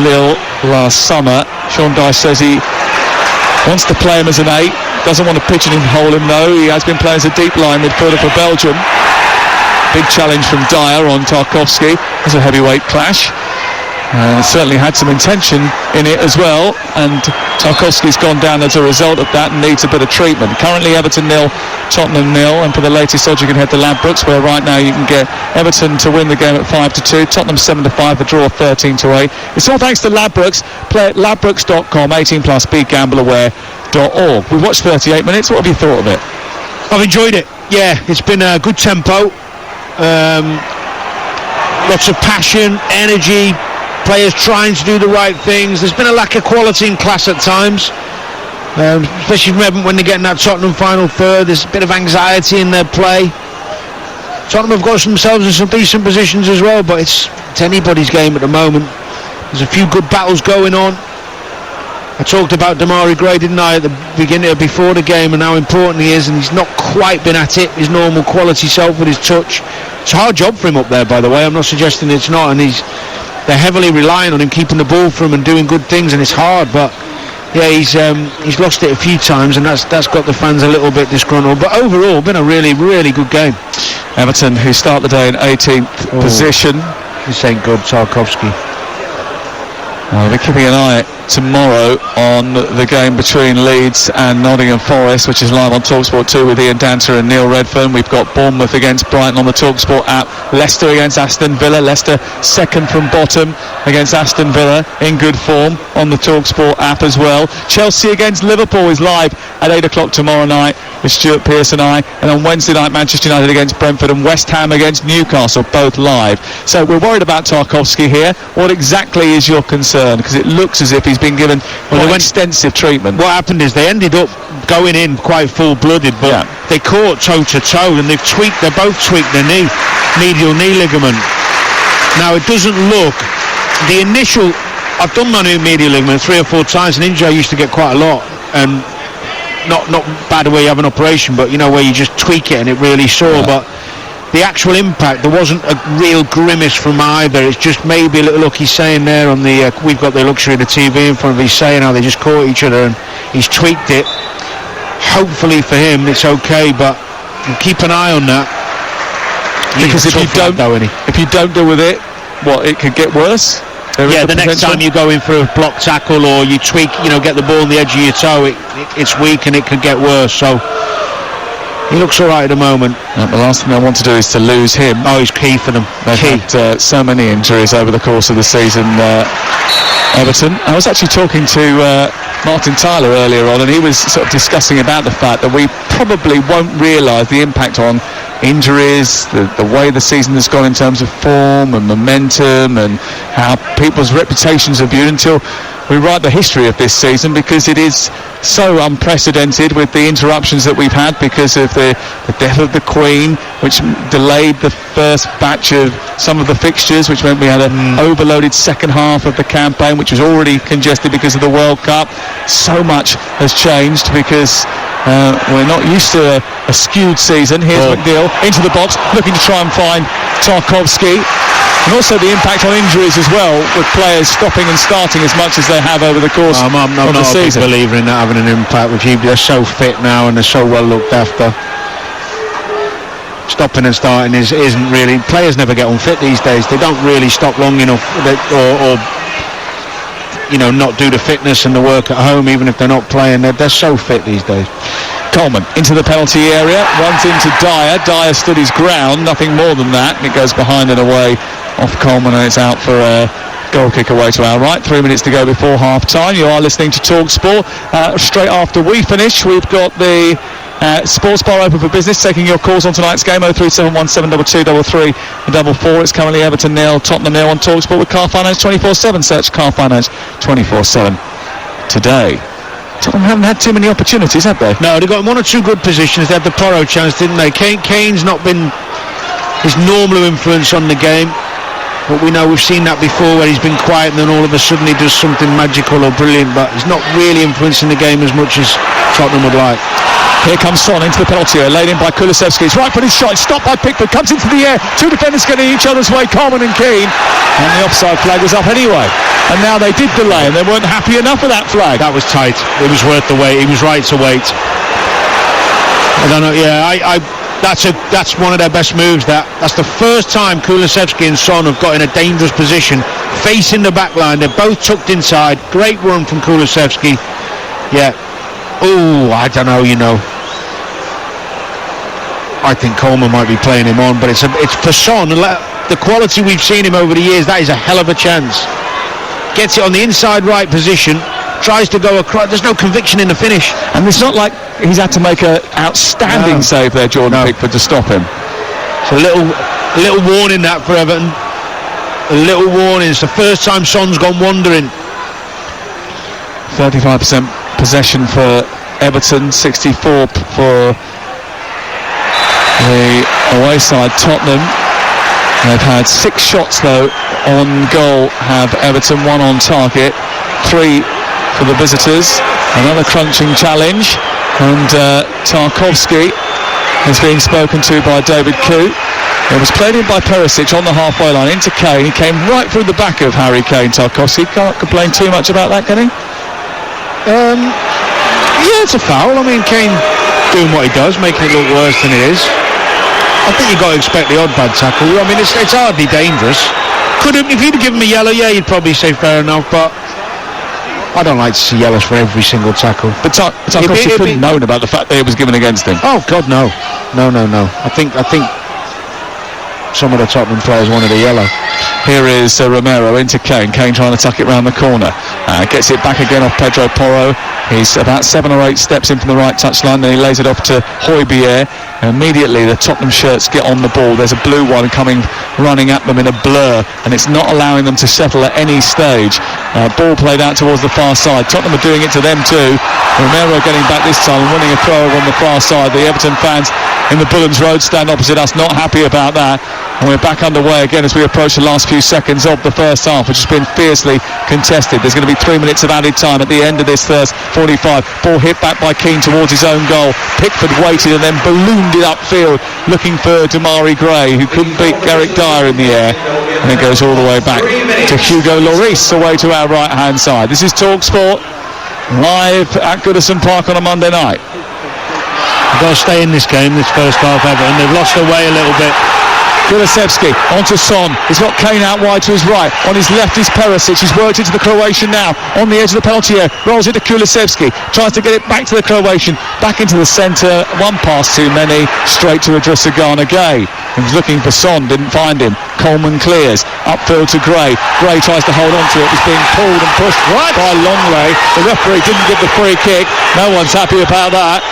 Lille last summer. Sean Dyche says he wants to play him as an 8, doesn't want to pigeonhole him though. He has been playing as a deep line midfielder for Belgium. Big challenge from Dyer on Tarkowski. It's a heavyweight clash. Certainly had some intention in it as well, and Tarkowski's gone down as a result of that and needs a bit of treatment. Currently Everton 0, Tottenham 0, and for the latest odds you can head to Ladbrokes, where right now you can get Everton to win the game at 5-2, Tottenham 7-5, the draw 13-8. It's all thanks to Ladbrokes. Play at ladbrokes.com, 18+, begambleaware.org. We've watched 38 minutes. What have you thought of it? I've enjoyed it. Yeah, it's been a good tempo. Lots of passion, energy, players trying to do the right things. There's been a lack of quality and class at times, especially when they're getting that Tottenham final third. There's a bit of anxiety in their play. Tottenham have got themselves in some decent positions as well, but it's anybody's game at the moment. There's a few good battles going on. I talked about Damari Gray, didn't I, at the beginning, before the game, and how important he is, and he's not quite been at it, his normal quality self with his touch. It's a hard job for him up there, by the way. I'm not suggesting it's not, and they're heavily relying on him keeping the ball for him and doing good things, and it's hard, but yeah, he's lost it a few times, and that's got the fans a little bit disgruntled. But overall, been a really, really good game. Everton, who start the day in 18th position. This ain't good, Tarkowski. We'll be keeping an eye tomorrow on the game between Leeds and Nottingham Forest, which is live on Talksport 2 with Ian Danter and Neil Redfern. We've got Bournemouth against Brighton on the Talksport app, Leicester against Aston Villa, Leicester second from bottom against Aston Villa in good form on the Talksport app as well. Chelsea against Liverpool is live at 8 o'clock tomorrow night with Stuart Pearce and I, and on Wednesday night Manchester United against Brentford and West Ham against Newcastle, both live. So we're worried about Tarkowski here. What exactly is your concern? Because it looks as if he's been given extensive treatment. What happened is they ended up going in quite full-blooded, but they caught toe-to-toe, and they both tweaked their medial knee ligament. Now it doesn't look, the initial, I've done my new medial ligament 3 or 4 times, an injury I used to get quite a lot, and not bad where you have an operation, but you know where you just tweak it and it really sore. But the actual impact, there wasn't a real grimace from either. It's just maybe a little look he's saying there on the we've got the luxury of the TV in front of him. He's saying how they just caught each other and he's tweaked it. Hopefully for him it's okay, but keep an eye on that, because if you don't deal with it, it could get worse. The next time you go in for a block tackle or you tweak, get the ball on the edge of your toe, it's weak and it could get worse. So he looks all right at the moment. The last thing I want to do is to lose him. Oh, he's key for them. They've had so many injuries over the course of the season, Everton. I was actually talking to Martin Tyler earlier on, and he was sort of discussing about the fact that we probably won't realise the impact on injuries, the way the season has gone in terms of form and momentum and how people's reputations are viewed until we write the history of this season, because it is so unprecedented with the interruptions that we've had because of the death of the Queen, which delayed the first batch of some of the fixtures, which meant we had an overloaded second half of the campaign, which was already congested because of the World Cup. So much has changed because we're not used to a skewed season. Here's McNeil into the box, looking to try and find Tarkowski. And also the impact on injuries as well, with players stopping and starting as much as they have over the course of the season. I'm not a big believer in that having an impact with you. They're so fit now and they're so well looked after. Stopping and starting isn't really... Players never get unfit these days. They don't really stop long enough or not do the fitness and the work at home, even if they're not playing. They're so fit these days. Coleman into the penalty area, runs into Dyer. Dyer stood his ground, nothing more than that. It goes behind and away off Coleman, and it's out for a goal kick away to our right. 3 minutes to go before half time. You are listening to Talksport. Straight after we finish, we've got the Sports Bar open for business, taking your calls on tonight's game. 03717223344. It's currently Everton 0, Tottenham 0 on Talksport with Car Finance 24/7. Search Car Finance 24/7 today. Tottenham haven't had too many opportunities, have they? No, they got one or two good positions. They had the Porro chance, didn't they? Kane's not been his normal influence on the game, but we know we've seen that before, where he's been quiet and then all of a sudden he does something magical or brilliant, but he's not really influencing the game as much as Tottenham would like. Here comes Son into the penalty area, laid in by Kulusevski. His right footed shot, stopped by Pickford, comes into the air. Two defenders getting each other's way, Coleman and Keane. And the offside flag was up anyway. And now they did delay, and they weren't happy enough with that flag. That was tight. It was worth the wait. He was right to wait. I don't know. Yeah, that's one of their best moves. That's the first time Kulusevski and Son have got in a dangerous position, facing the back line. They're both tucked inside. Great run from Kulusevski. Yeah. Oh, I don't know. I think Coleman might be playing him on, but it's for Son. The quality we've seen him over the years, that is a hell of a chance. Gets it on the inside right position, tries to go across. There's no conviction in the finish, and it's not like he's had to make an outstanding save there, Jordan Pickford, to stop him. It's a little warning that for Everton. A little warning. It's the first time Son's gone wandering. 35% possession for Everton, 64 for the away side, Tottenham. They've had 6 shots though on goal, have Everton, 1 on target, 3 for the visitors. Another crunching challenge, and Tarkowski is being spoken to by David Koo. It was played in by Perisic on the halfway line into Kane. He came right through the back of Harry Kane. Tarkowski can't complain too much about that, can he? Yeah, it's a foul. I mean, Kane doing what he does, making it look worse than it is. I think you've got to expect the odd bad tackle. I mean, it's hardly dangerous. If you'd have given me yellow, yeah, you'd probably say fair enough, but I don't like to see yellows for every single tackle. But Tarkowski couldn't have known about the fact that it was given against him. Oh, God, no. No. I think some of the Tottenham players wanted a yellow. Here is Romero into Kane. Kane trying to tuck it round the corner. Gets it back again off Pedro Porro. He's about 7 or 8 steps in from the right touchline, then he lays it off to Højbjerg. Immediately the Tottenham shirts get on the ball. There's a blue one running at them in a blur, and it's not allowing them to settle at any stage. Ball played out towards the far side. Tottenham are doing it to them too. Romero getting back this time and winning a throw on the far side. The Everton fans in the Bullens Road stand opposite us, not happy about that. And we're back underway again as we approach the last few seconds of the first half, which has been fiercely contested. There's going to be 3 minutes of added time at the end of this first 45. Ball hit back by Keane towards his own goal. Pickford waited and then ballooned it upfield, looking for Damari Gray, who couldn't beat Eric Dyer in the air. And it goes all the way back to Hugo Lloris, away to our right-hand side. This is Talksport, live at Goodison Park on a Monday night. They've got to stay in this game, this first half, Everton. They've lost their way a little bit. Kulusevski onto Son. He's got Kane out wide to his right. On his left is Perisic. He's worked into the Croatian now. On the edge of the penalty area. Rolls it to Kulusevski. Tries to get it back to the Croatian. Back into the centre. One pass too many. Straight to Idrissa Gana Gueye. He was looking for Son. Didn't find him. Coleman clears. Upfield to Gray. Gray tries to hold on to it. He's being pulled and pushed by Longley. The referee didn't give the free kick. No one's happy about that.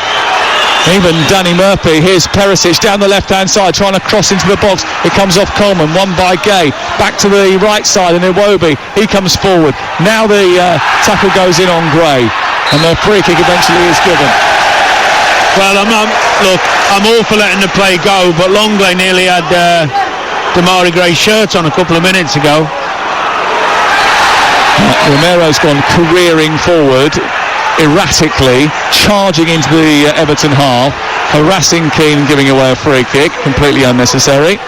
Even Danny Murphy. Here's Perisic down the left-hand side, trying to cross into the box. It comes off Coleman, won by Gay. Back to the right side, and Iwobi. He comes forward. Now the tackle goes in on Gray, and the free kick eventually is given. Well, I'm all for letting the play go, but Longley nearly had Damari Gray's shirt on a couple of minutes ago. Romero's gone careering forward, erratically, charging into the Everton half, harassing Keane, giving away a free kick, completely unnecessary.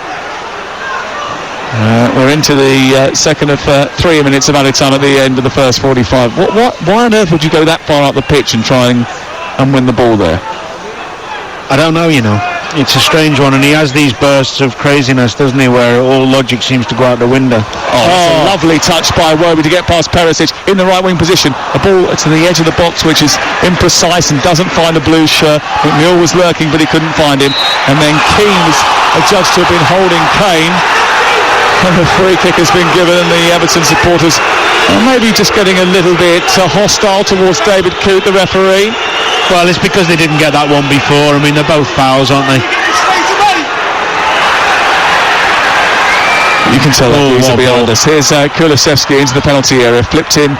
We're into the second of 3 minutes of added time at the end of the first 45. Why on earth would you go that far up the pitch and try and win the ball there? I don't know, It's a strange one, and he has these bursts of craziness, doesn't he, where all logic seems to go out the window. It's a lovely touch by Iwobi to get past Perisic in the right wing position. A ball to the edge of the box, which is imprecise and doesn't find a blue shirt. McNeil was lurking, but he couldn't find him. And then Keane was adjudged to have been holding Kane. And the free kick has been given, and the Everton supporters are maybe just getting a little bit hostile towards David Coote, the referee. Well, it's because they didn't get that one before. I mean, they're both fouls, aren't they? You can tell that these are behind us. Here's Kulusevski into the penalty area, flipped in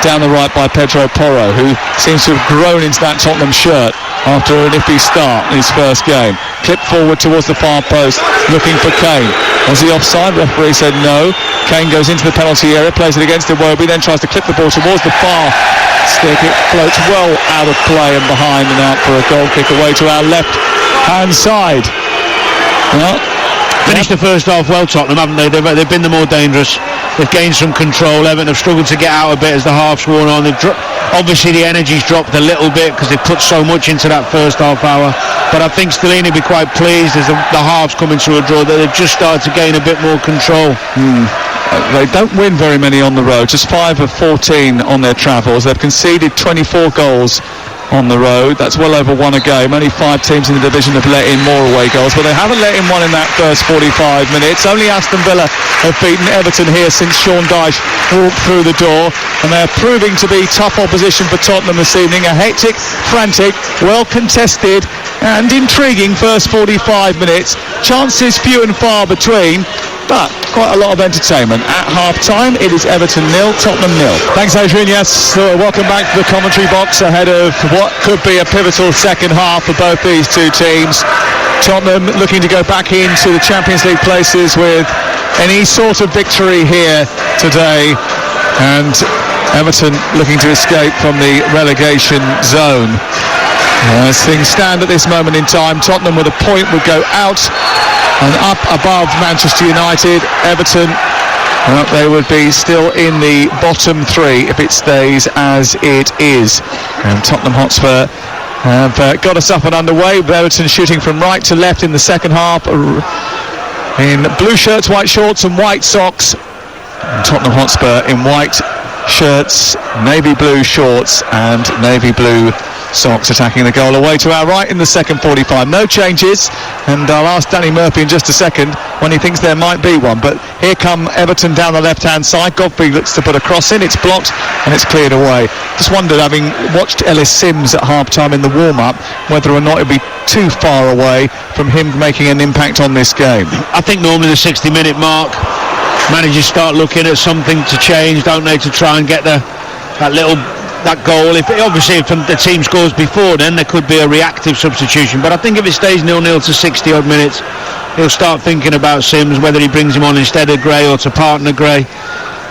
down the right by Pedro Porro, who seems to have grown into that Tottenham shirt after an iffy start in his first game. Clipped forward towards the far post, looking for Kane. Was he offside? Referee said no. Kane goes into the penalty area, plays it against Iwobi, then tries to clip the ball towards the far stick. It floats well out of play and behind and out for a goal kick away to our left-hand side. Well, finished the first half well, Tottenham, haven't they? They've been the more dangerous. They've gained some control. Everton have struggled to get out a bit as the half's worn on. Obviously the energy's dropped a little bit because they've put so much into that first half hour. But I think Stellini will be quite pleased as the half's coming to a draw that they've just started to gain a bit more control. They don't win very many on the road, just 5 of 14 on their travels. They've conceded 24 goals on the road. That's well over one a game. Only 5 teams in the division have let in more away goals, but they haven't let in one in that first 45 minutes. Only Aston Villa have beaten Everton here since Sean Dyche walked through the door, and they're proving to be tough opposition for Tottenham this evening. A hectic, frantic, well contested and intriguing first 45 minutes. Chances few and far between, but quite a lot of entertainment. At half-time, it is Everton 0, Tottenham 0. Thanks, Adrian. Yes, welcome back to the commentary box ahead of what could be a pivotal second half for both these two teams. Tottenham looking to go back into the Champions League places with any sort of victory here today, and Everton looking to escape from the relegation zone. As things stand at this moment in time, Tottenham with a point would go out and up above Manchester United. Everton, well, they would be still in the bottom 3 if it stays as it is. And Tottenham Hotspur have got us up and underway. Everton shooting from right to left in the second half in blue shirts, white shorts and white socks. And Tottenham Hotspur in white shirts, navy blue shorts and navy blue socks, attacking the goal away to our right in the second 45. No changes, and I'll ask Danny Murphy in just a second when he thinks there might be one. But here come Everton down the left-hand side. Godfrey looks to put a cross in. It's blocked and it's cleared away. Just wondered, having watched Ellis Sims at half-time in the warm-up, whether or not it'd be too far away from him making an impact on this game. I think normally the 60-minute mark, managers start looking at something to change, don't they, to try and get that goal. If the team scores before, then there could be a reactive substitution. But I think if it stays 0-0 to 60 odd minutes, he'll start thinking about Sims, whether he brings him on instead of Gray or to partner Gray.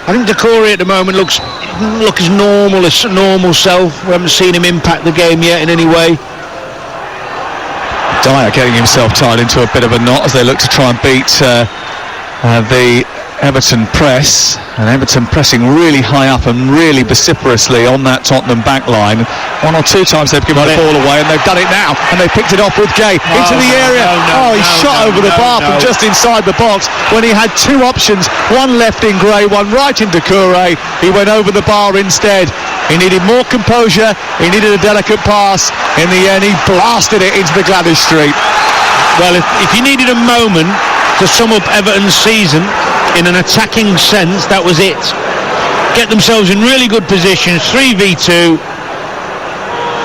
I think Decore at the moment looks his normal self. We haven't seen him impact the game yet in any way. Dyer getting himself tied into a bit of a knot as they look to try and beat the Everton press, and Everton pressing really high up and really vociferously on that Tottenham back line. 1 or 2 times they've given the ball away, and they've done it now, and they picked it off with Gay into the area. He shot over the bar from just inside the box when he had 2 options, one left in Gray, one right in Decore. He went over the bar instead. He needed more composure, he needed a delicate pass. In the end, he blasted it into the Gladys Street. Well, if you needed a moment to sum up Everton's season in an attacking sense, that was it. Get themselves in really good positions, 3v2,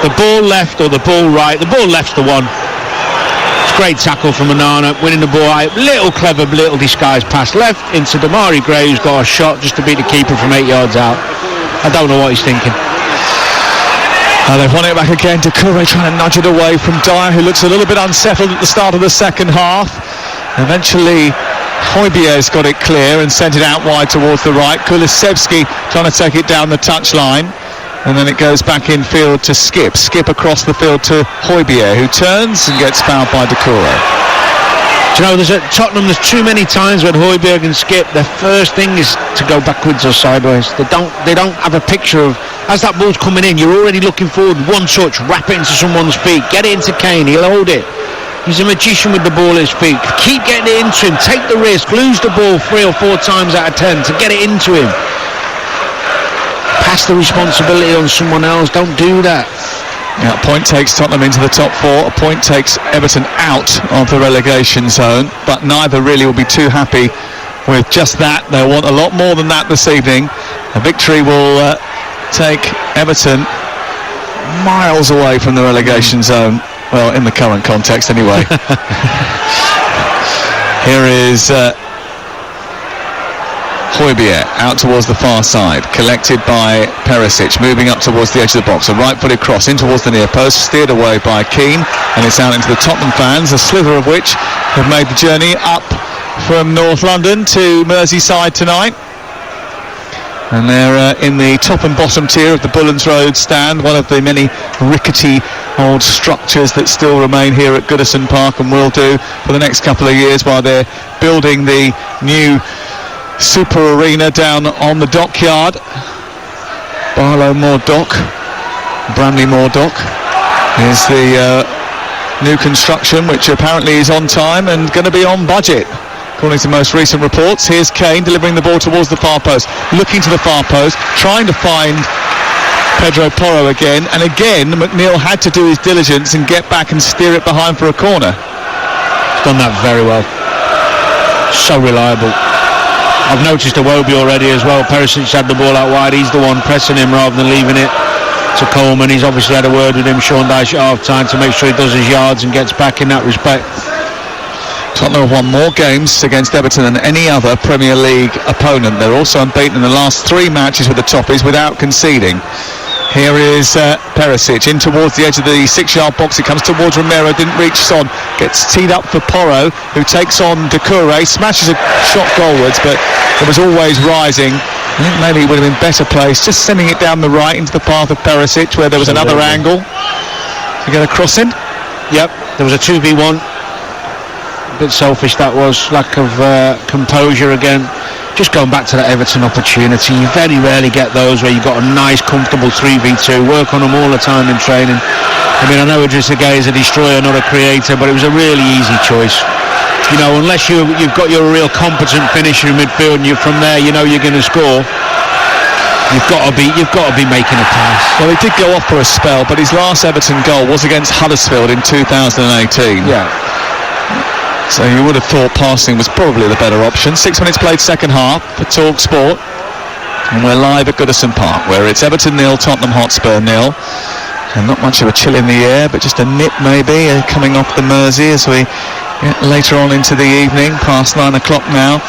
The ball left or the ball right. The ball left's the one. It's a great tackle from Onana, winning the ball out. Little clever, little disguised pass left into Damari Gray, who's got a shot just to beat the keeper from 8 yards out. I don't know what he's thinking. They've won it back again. Doucouré trying to nudge it away from Dyer, who looks a little bit unsettled at the start of the second half. Eventually, Højbjerg's got it clear and sent it out wide towards the right. Kulusevski trying to take it down the touchline. And then it goes back infield to Skip. Skip across the field to Højbjerg, who turns and gets fouled by Doucouré. Do you know, there's at Tottenham, there's too many times when Højbjerg and Skip, their first thing is to go backwards or sideways. They don't have a picture of, as that ball's coming in, you're already looking forward, one touch, wrap it into someone's feet, get it into Kane, he'll hold it. He's a magician with the ball at his feet. Keep getting it into him, take the risk, lose the ball 3 or 4 times out of 10 to get it into him. Pass the responsibility on someone else, don't do that. Yeah, a point takes Tottenham into the top 4. A point takes Everton out of the relegation zone, but neither really will be too happy with just that. They'll want a lot more than that this evening. A victory will take Everton miles away from the relegation zone. Well, in the current context anyway. Here is Højbjerg out towards the far side, collected by Perisic, moving up towards the edge of the box. A right-footed cross in towards the near post, steered away by Keane, and it's out into the Tottenham fans, a slither of which have made the journey up from North London to Merseyside tonight. And they're in the top and bottom tier of the Bullens Road stand, one of the many rickety old structures that still remain here at Goodison Park and will do for the next couple of years while they're building the new Super Arena down on the dockyard. Barlow Moor Dock, Bramley Moor Dock is the new construction, which apparently is on time and going to be on budget, according to most recent reports. Here's Kane delivering the ball towards the far post, looking to the far post, trying to find Pedro Porro again, and again McNeil had to do his diligence and get back and steer it behind for a corner. He's done that very well. So reliable. I've noticed Iwobi already as well. Perisic had the ball out wide. He's the one pressing him rather than leaving it to Coleman. He's obviously had a word with him, Sean Dyche, at half-time to make sure he does his yards and gets back in that respect. Tottenham have won more games against Everton than any other Premier League opponent. They're also unbeaten in the last 3 matches with the Toffees without conceding. Here is Perisic in towards the edge of the 6-yard box. It comes towards Romero, didn't reach Son. Gets teed up for Porro, who takes on Doucouré, smashes a shot goalwards, but it was always rising. I think maybe it would have been better placed, just sending it down the right into the path of Perisic, where there was another angle to get a cross in. Yep, there was a 2v1. A bit selfish that was, lack of composure again. Just going back to that Everton opportunity, you very rarely get those where you've got a nice comfortable 3v2, work on them all the time in training. I mean, I know Idrissa Gueye is a destroyer, not a creator, but it was a really easy choice. You know, unless you've got your real competent finisher in midfield and you're from there, you know you're going to score. You've got to be making a pass. Well, he did go off for a spell, but his last Everton goal was against Huddersfield in 2018. Yeah. So you would have thought passing was probably the better option. 6 minutes played second half for Talksport. And we're live at Goodison Park, where it's Everton 0, Tottenham Hotspur 0. And not much of a chill in the air, but just a nip maybe coming off the Mersey as we get later on into the evening, past 9 o'clock now.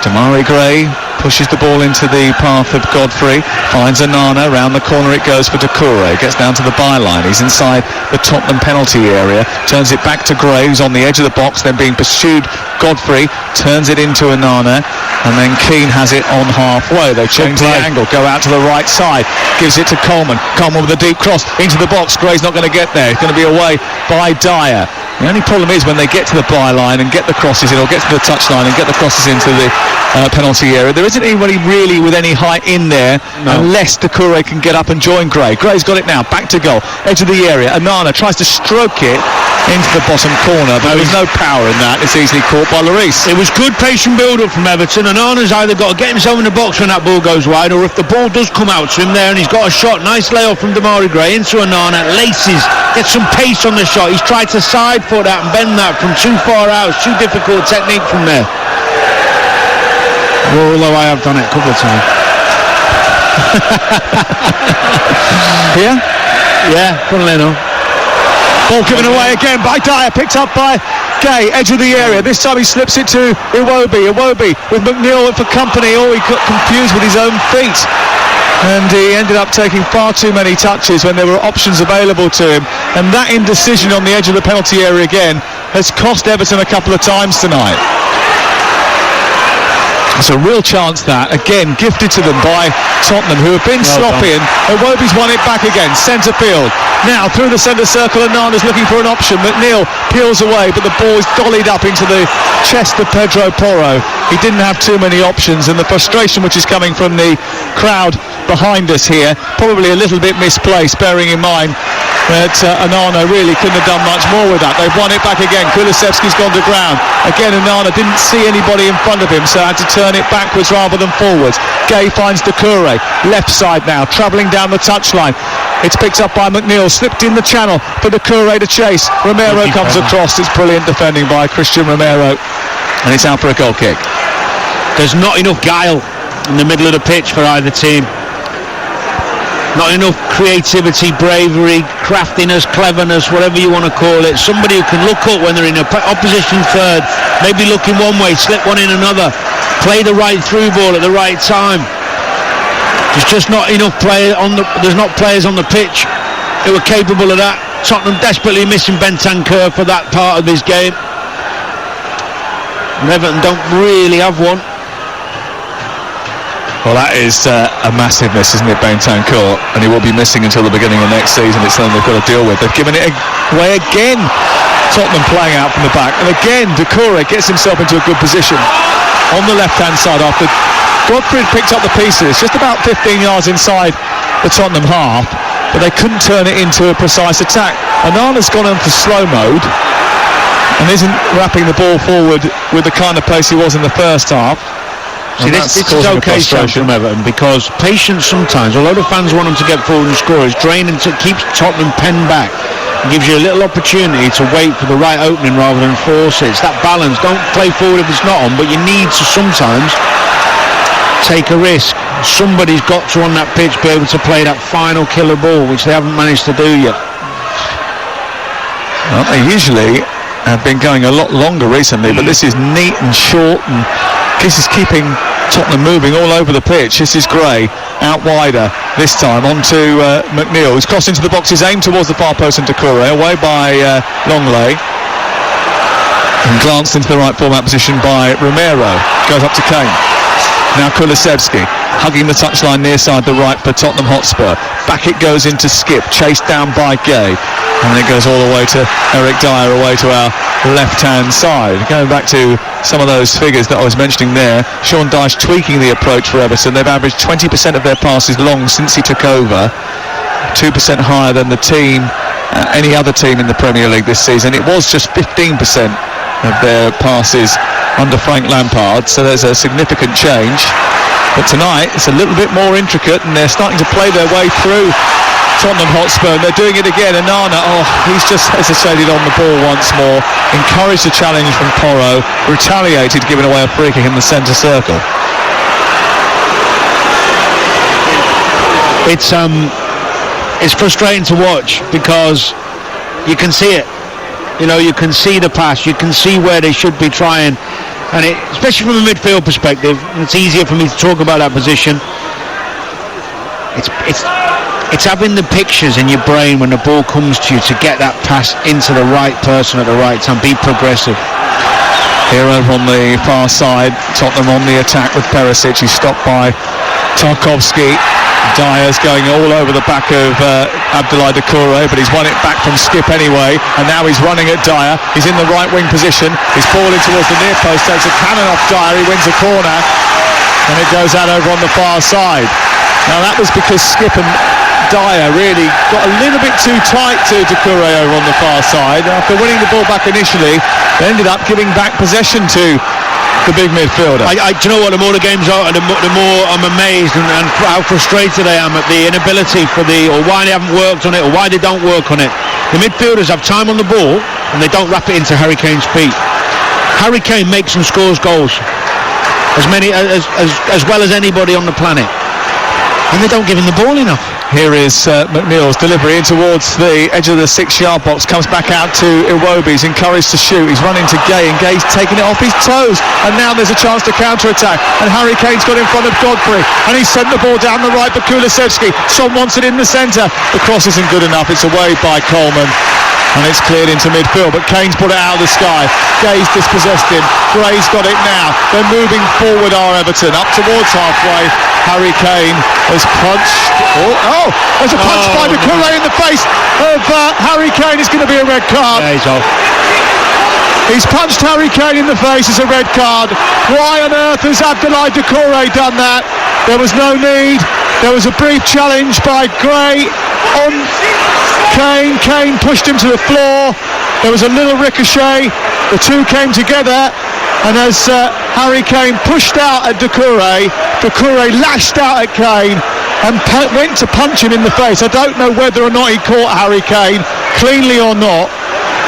Damari Gray pushes the ball into the path of Godfrey, finds Onana, round the corner it goes for Doucouré, gets down to the byline, he's inside the Tottenham penalty area, turns it back to Gray, who's on the edge of the box, then being pursued. Godfrey turns it into Onana, and then Keane has it on halfway. They change the angle, go out to the right side, gives it to Coleman with a deep cross into the box. Gray's not going to get there, it's going to be away by Dyer. The only problem is when they get to the byline and get the crosses in, or get to the touchline and get the crosses into the penalty area, there isn't anybody really with any height in there, unless Doucouré can get up and join Gray. Gray's got it now, back to goal, edge of the area. Onana tries to stroke it into the bottom corner, but there's no power in that. It's easily caught by Lloris. It was good patient build-up from Everton, and Onana's either got to get himself in the box when that ball goes wide, or if the ball does come out to him there and he's got a shot, nice layoff from Damari Gray into Onana, laces, gets some pace on the shot. He's tried to side foot that and bend that from too far out. It's too difficult technique from there. Well, although I have done it a couple of times. Here? Yeah, funnily enough. Ball given away again by Dyer, picked up by Gay, edge of the area. This time he slips it to Iwobi with McNeil for company. He got confused with his own feet. And he ended up taking far too many touches when there were options available to him. And that indecision on the edge of the penalty area again has cost Everton a couple of times tonight. It's a real chance that, again, gifted to them by Tottenham, who have been sloppy, and Iwobi's won it back again, centre field. Now through the centre circle, and Nana's looking for an option. McNeil peels away, but the ball is dollied up into the chest of Pedro Porro. He didn't have too many options, and the frustration which is coming from the crowd behind us here, probably a little bit misplaced, bearing in mind that Onana really couldn't have done much more with that. They've won it back again. Kulusevski's gone to ground. Again, Onana didn't see anybody in front of him, so had to turn it backwards rather than forwards. Gay finds Doucouré, left side now, travelling down the touchline. It's picked up by McNeil, slipped in the channel for Doucouré to chase. Romero comes across. It's brilliant defending by Christian Romero, and it's out for a goal kick. There's not enough guile in the middle of the pitch for either team. Not enough creativity, bravery, craftiness, cleverness, whatever you want to call it. Somebody who can look up when they're in a opposition third, maybe looking one way, slip one in another, play the right through ball at the right time. There's just not enough there's not players on the pitch who are capable of that. Tottenham desperately missing Bentancur for that part of this game. And Everton don't really have one. Well, that is a massive miss, isn't it, Bentancur? And he will be missing until the beginning of next season. It's something they've got to deal with. They've given it away again. Tottenham playing out from the back. And again, Doucouré gets himself into a good position on the left-hand side after Godfrey picked up the pieces just about 15 yards inside the Tottenham half, but they couldn't turn it into a precise attack. Onana's gone on for slow mode and isn't wrapping the ball forward with the kind of pace he was in the first half. See, this is okay from Everton, because patience sometimes, although the fans want them to get forward and score, is draining. It keeps Tottenham penned back and gives you a little opportunity to wait for the right opening rather than force it. It's that balance. Don't play forward if it's not on, but you need to sometimes take a risk. Somebody's got to, on that pitch, be able to play that final killer ball, which they haven't managed to do yet. Well, they usually have been going a lot longer recently, but this is neat and short, and this is keeping Tottenham moving all over the pitch. This is Gray out wider this time onto McNeil, who's crossed into the boxes, aimed towards the far post, and Doucouré away by Longley, and glanced into the right format position by Romero. Goes up to Kane. Now Kulusevski hugging the touchline near side the right for Tottenham Hotspur. Back it goes into Skip, chased down by Gay, and then it goes all the way to Eric Dyer, away to our left-hand side. Going back to some of those figures that I was mentioning there, Sean Dyche tweaking the approach for Everton. They've averaged 20% of their passes long since he took over, 2% higher than the team, any other team in the Premier League this season. It was just 15% of their passes under Frank Lampard, so there's a significant change. But tonight it's a little bit more intricate, and they're starting to play their way through Tottenham Hotspur, and they're doing it again. And Nana, he's just hesitated on the ball once more, encouraged the challenge from Porro, retaliated, giving away a free kick in the centre circle. It's frustrating to watch, because you can see it. You know, you can see the pass, you can see where they should be trying, and especially from a midfield perspective, it's easier for me to talk about that position. It's having the pictures in your brain when the ball comes to you to get that pass into the right person at the right time. Be progressive. Here over on the far side, Tottenham on the attack with Perisic. He's stopped by Tarkowski. Dyer's going all over the back of Abdoulaye Doucouré, but he's won it back from Skip anyway, and now he's running at Dyer. He's in the right wing position. He's ball in towards the near post, takes a cannon off Dyer. He wins a corner, and it goes out over on the far side. Now that was because Skip and Dyer really got a little bit too tight to Doucouré over on the far side. After winning the ball back initially, they ended up giving back possession to the big midfielder. Do you know what? The more the game's out, the more I'm amazed and how frustrated I am at the inability or why they haven't worked on it, or why they don't work on it. The midfielders have time on the ball and they don't wrap it into Harry Kane's feet. Harry Kane makes and scores goals, as well as anybody on the planet, and they don't give him the ball enough. Here is McNeil's delivery in towards the edge of the 6-yard box, comes back out to Iwobi. He's encouraged to shoot. He's running to Gay, and Gay's taking it off his toes. And now there's a chance to counter-attack. And Harry Kane's got in front of Godfrey, and he's sent the ball down the right for Kulusevski. Son wants it in the centre. The cross isn't good enough. It's away by Coleman, and it's cleared into midfield, but Kane's put it out of the sky. Gay's dispossessed him. Gray's got it now. They're moving forward, Everton, up towards halfway. Harry Kane has punched. There's a punch by Doucouré in the face of Harry Kane. It's going to be a red card. Yeah, he's off. He's punched Harry Kane in the face. It's a red card. Why on earth has Abdoulaye Doucouré done that? There was no need. There was a brief challenge by Gray on Kane. Kane pushed him to the floor. There was a little ricochet. The two came together, and as Harry Kane pushed out at Doucouré, Doucouré lashed out at Kane and went to punch him in the face. I don't know whether or not he caught Harry Kane cleanly or not,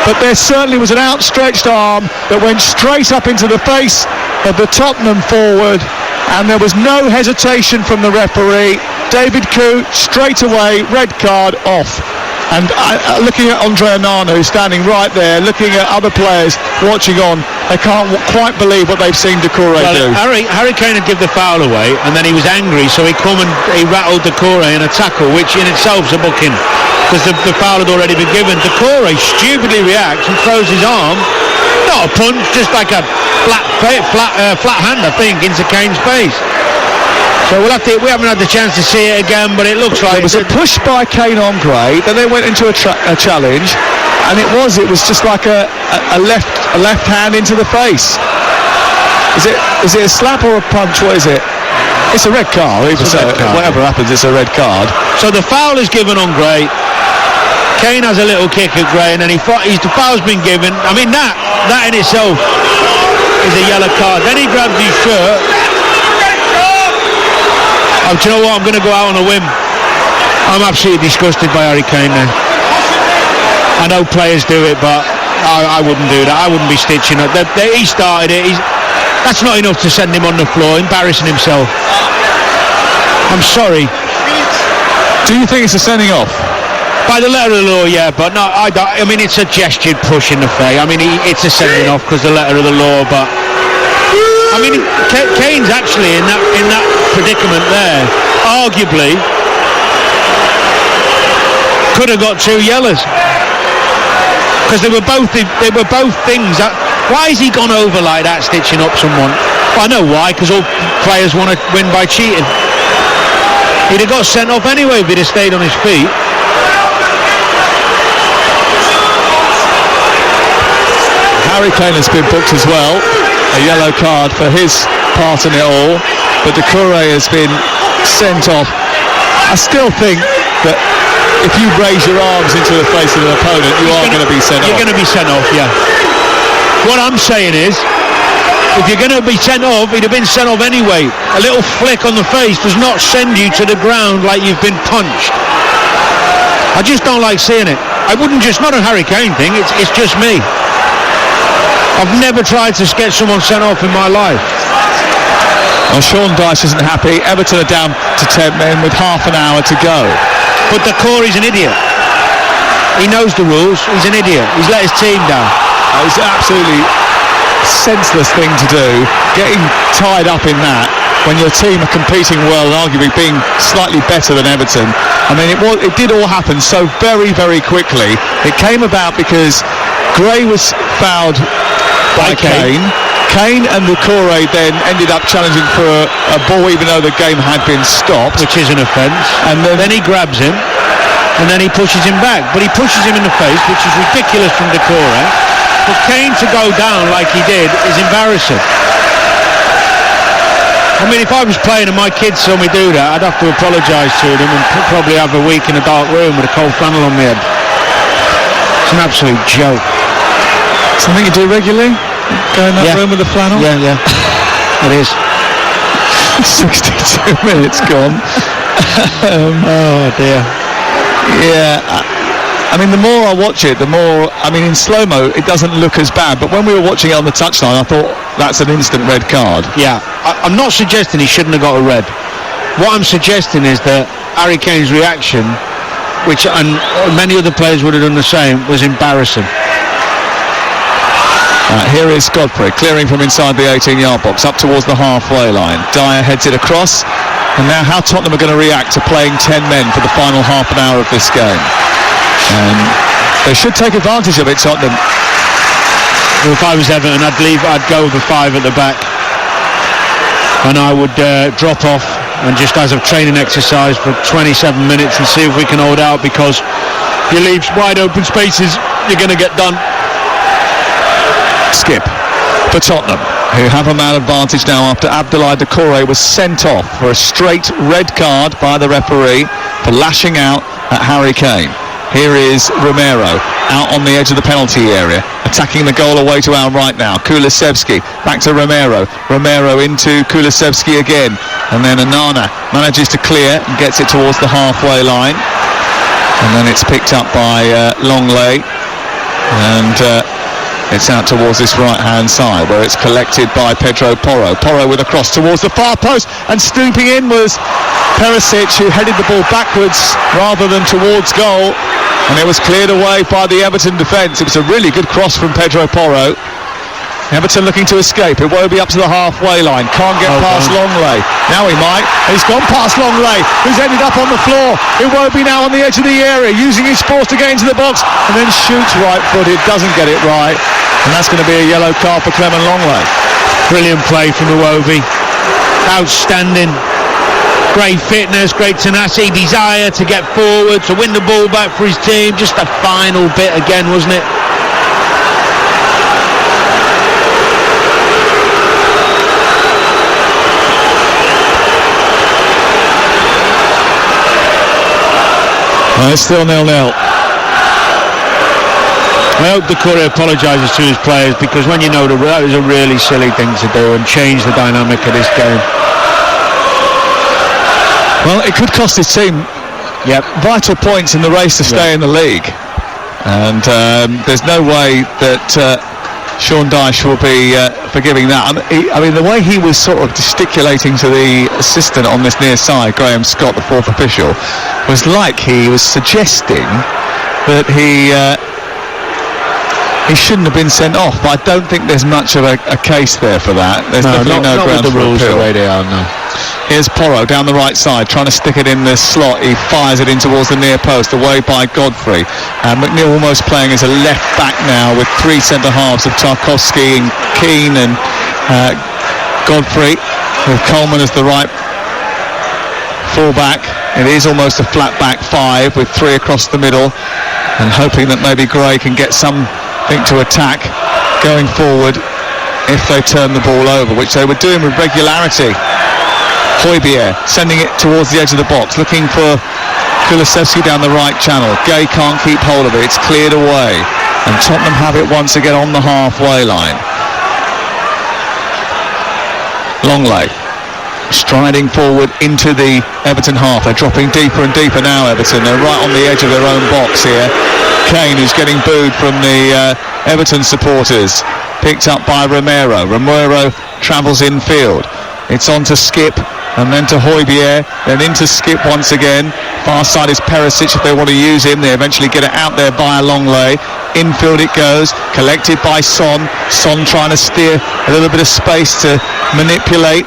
but there certainly was an outstretched arm that went straight up into the face of the Tottenham forward, and there was no hesitation from the referee. David Coote straight away, red card, off. And looking at Andre Onana, who's standing right there, looking at other players watching on, they can't quite believe what they've seen Doucouré do. Harry Kane had given the foul away, and then he was angry, so he rattled Doucouré in a tackle, which in itself is a booking, because the foul had already been given. Doucouré stupidly reacts and throws his arm, not a punch, just like a flat hand, I think, into Kane's face. So we haven't had the chance to see it again, but it looks like it was a push by Kane on Gray. Then they went into a challenge, and it was just like a left hand into the face. Is it a slap or a punch? What is it? It's a red card. Whatever happens, it's a red card. So the foul is given on Gray. Kane has a little kick at Gray, and then the foul's been given. I mean, that in itself is a yellow card. Then he grabs his shirt. Do you know what? I'm going to go out on a whim. I'm absolutely disgusted by Harry Kane now. I know players do it, but I wouldn't do that. I wouldn't be stitching it. He started it. That's not enough to send him on the floor, embarrassing himself. I'm sorry. Do you think it's a sending off? By the letter of the law, yeah, but no, I don't. I mean, it's a gestured push in the face. I mean, it's a sending off because the letter of the law, but I mean, Kane's actually in that predicament there. Arguably, could have got 2 yellows because they were both things. Why has he gone over like that, stitching up someone? Well, I know why, because all players want to win by cheating. He'd have got sent off anyway if he'd have stayed on his feet. Harry Kane has been booked as well. A yellow card for his part in it all, but Doucouré has been sent off. I still think that if you raise your arms into the face of an opponent, you are going to be sent off. You're going to be sent off, yeah. What I'm saying is, if you're going to be sent off, he'd have been sent off anyway. A little flick on the face does not send you to the ground like you've been punched. I just don't like seeing it. I wouldn't not a Harry Kane thing, it's just me. I've never tried to get someone sent off in my life. Well, Sean Dyche isn't happy. Everton are down to 10 men with half an hour to go. But Doucouré's an idiot. He knows the rules. He's an idiot. He's let his team down. It's an absolutely senseless thing to do, getting tied up in that when your team are competing well and arguably being slightly better than Everton. I mean, it did all happen so very, very quickly. It came about because Gray was fouled by Kane. Kane and Doucouré then ended up challenging for a ball even though the game had been stopped, which is an offence, and then he grabs him and then he pushes him back, but he pushes him in the face, which is ridiculous from Doucouré. But Kane to go down like he did is embarrassing. I mean, if I was playing and my kids saw me do that, I'd have to apologise to them and probably have a week in a dark room with a cold flannel on my head. It's an absolute joke. Something you do regularly? Go in that room with a flannel? Yeah. It is. 62 minutes gone. Oh dear. Yeah. I mean, the more I watch it, the more, I mean, in slow-mo, it doesn't look as bad. But when we were watching it on the touchline, I thought that's an instant red card. Yeah. I'm not suggesting he shouldn't have got a red. What I'm suggesting is that Harry Kane's reaction, which and many other players would have done the same, was embarrassing. Here is Godfrey clearing from inside the 18-yard box up towards the halfway line. Dyer heads it across, and now how Tottenham are going to react to playing 10 men for the final half an hour of this game. And they should take advantage of it, Tottenham. Well, if I was Everton, I'd go with the 5 at the back, and I would drop off and just as a training exercise for 27 minutes and see if we can hold out, because you leave wide open spaces, you're going to get done. Skip for Tottenham, who have a man advantage now after Abdoulaye Doucouré was sent off for a straight red card by the referee for lashing out at Harry Kane. Here is Romero out on the edge of the penalty area, attacking the goal away to our right now. Kulusevski back to Romero into Kulusevski again, and then Onana manages to clear and gets it towards the halfway line, and then it's picked up by Longley, and it's out towards this right-hand side where it's collected by Pedro Porro. Porro with a cross towards the far post, and stooping in was Perisic, who headed the ball backwards rather than towards goal, and it was cleared away by the Everton defence. It was a really good cross from Pedro Porro. Everton looking to escape. It won't be up to the halfway line. Can't get past Longley. Now he might. He's gone past Longley, who's ended up on the floor. It won't be now on the edge of the area, using his force to get into the box, and then shoots right-footed. Doesn't get it right, and that's going to be a yellow card for Clement Longley. Brilliant play from Iwobi. Outstanding. Great fitness, great tenacity, desire to get forward, to win the ball back for his team. Just a final bit again, wasn't it? Well, it's still 0-0. I hope Doucouré apologises to his players, because when you know that was a really silly thing to do and change the dynamic of this game. Well, it could cost his team vital points in the race to stay in the league, and there's no way that Sean Dyche will be forgiving that. I mean, the way he was sort of gesticulating to the assistant on this near side, Graham Scott, the fourth official, was like he was suggesting that he shouldn't have been sent off. But I don't think there's much of a case there for that. There's definitely no grounds with the rules for appeal. the way they are now. Here's Porro down the right side, trying to stick it in the slot. He fires it in towards the near post, away by Godfrey. McNeil almost playing as a left back now, with 3 centre halves of Tarkowski and Keane and Godfrey, with Coleman as the right full back. It is almost a flat back 5 with 3 across the middle, and hoping that maybe Gray can get something to attack going forward if they turn the ball over, which they were doing with regularity. Højbjerg sending it towards the edge of the box, looking for Kulusevski down the right channel. Gay can't keep hold of it. It's cleared away, and Tottenham have it once again on the halfway line. Longley striding forward into the Everton half. They're dropping deeper and deeper now, Everton. They're right on the edge of their own box here. Kane, who's getting booed from the Everton supporters, picked up by Romero. Romero travels infield. It's on to Skip, and then to Højbjerg, then into Skip once again. Far side is Perisic if they want to use him. They eventually get it out there by Longley. Infield it goes, collected by Son. Son trying to steer a little bit of space to manipulate,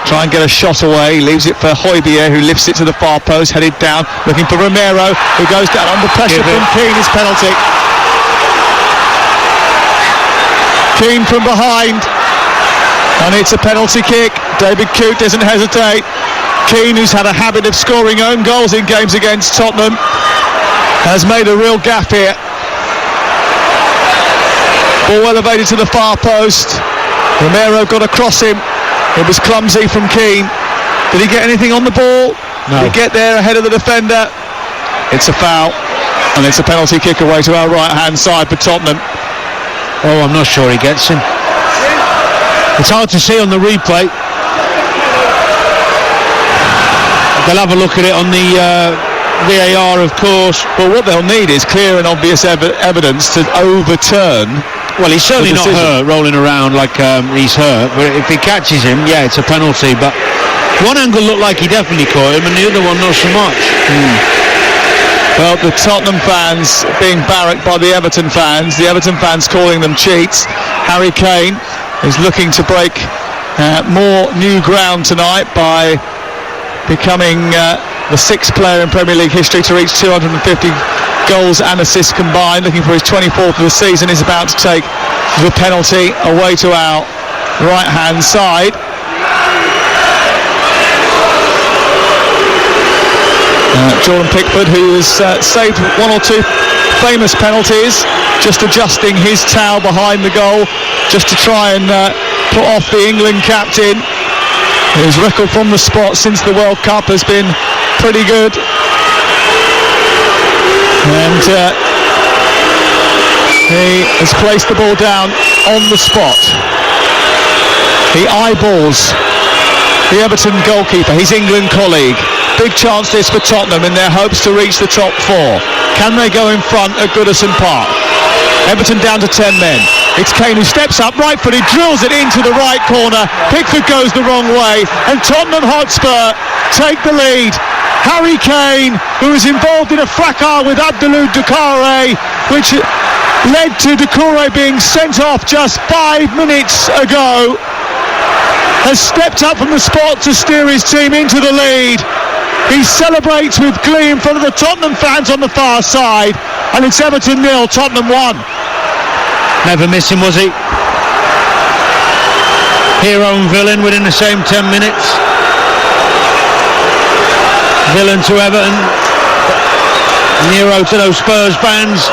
try and get a shot away. Leaves it for Højbjerg, who lifts it to the far post, headed down, looking for Romero, who goes down under pressure from Keane. His penalty. Keane from behind, and it's a penalty kick. David Coote doesn't hesitate. Keane, who's had a habit of scoring own goals in games against Tottenham, has made a real gaffe here. Ball elevated to the far post. Romero got across him. It was clumsy from Keane. Did he get anything on the ball? No. Did he get there ahead of the defender? It's a foul, and it's a penalty kick away to our right-hand side for Tottenham. Oh, I'm not sure he gets him. It's hard to see on the replay. They'll have a look at it on the VAR, of course. But what they'll need is clear and obvious evidence to overturn. Well, he's certainly not hurt, rolling around like he's hurt. But if he catches him, yeah, it's a penalty. But One angle looked like he definitely caught him, and the other one not so much. Well, the Tottenham fans being barracked by the Everton fans calling them cheats. Harry Kane is looking to break more new ground tonight by becoming the sixth player in Premier League history to reach 250 goals and assists combined, looking for his 24th of the season. Is about to take the penalty away to our right hand side. Jordan Pickford, who has saved one or two famous penalties, just adjusting his towel behind the goal just to try and put off the England captain. His record from the spot since the World Cup has been pretty good, and he has placed the ball down on the spot. He eyeballs the Everton goalkeeper, his England colleague. Big chance this for Tottenham in their hopes to reach the top four. Can they go in front at Goodison Park? Everton down to 10 men. It's Kane who steps up, right-footed, drills it into the right corner. Pickford goes the wrong way, and Tottenham Hotspur take the lead. Harry Kane, who was involved in a fracas with Abdoulou Doucouré, which led to Doucouré being sent off just 5 minutes ago, has stepped up from the spot to steer his team into the lead. He celebrates with glee in front of the Tottenham fans on the far side, and it's Everton 0, Tottenham 1. Never missing, was he? Hero and villain within the same 10 minutes. Villain to Everton, Nero to those Spurs fans.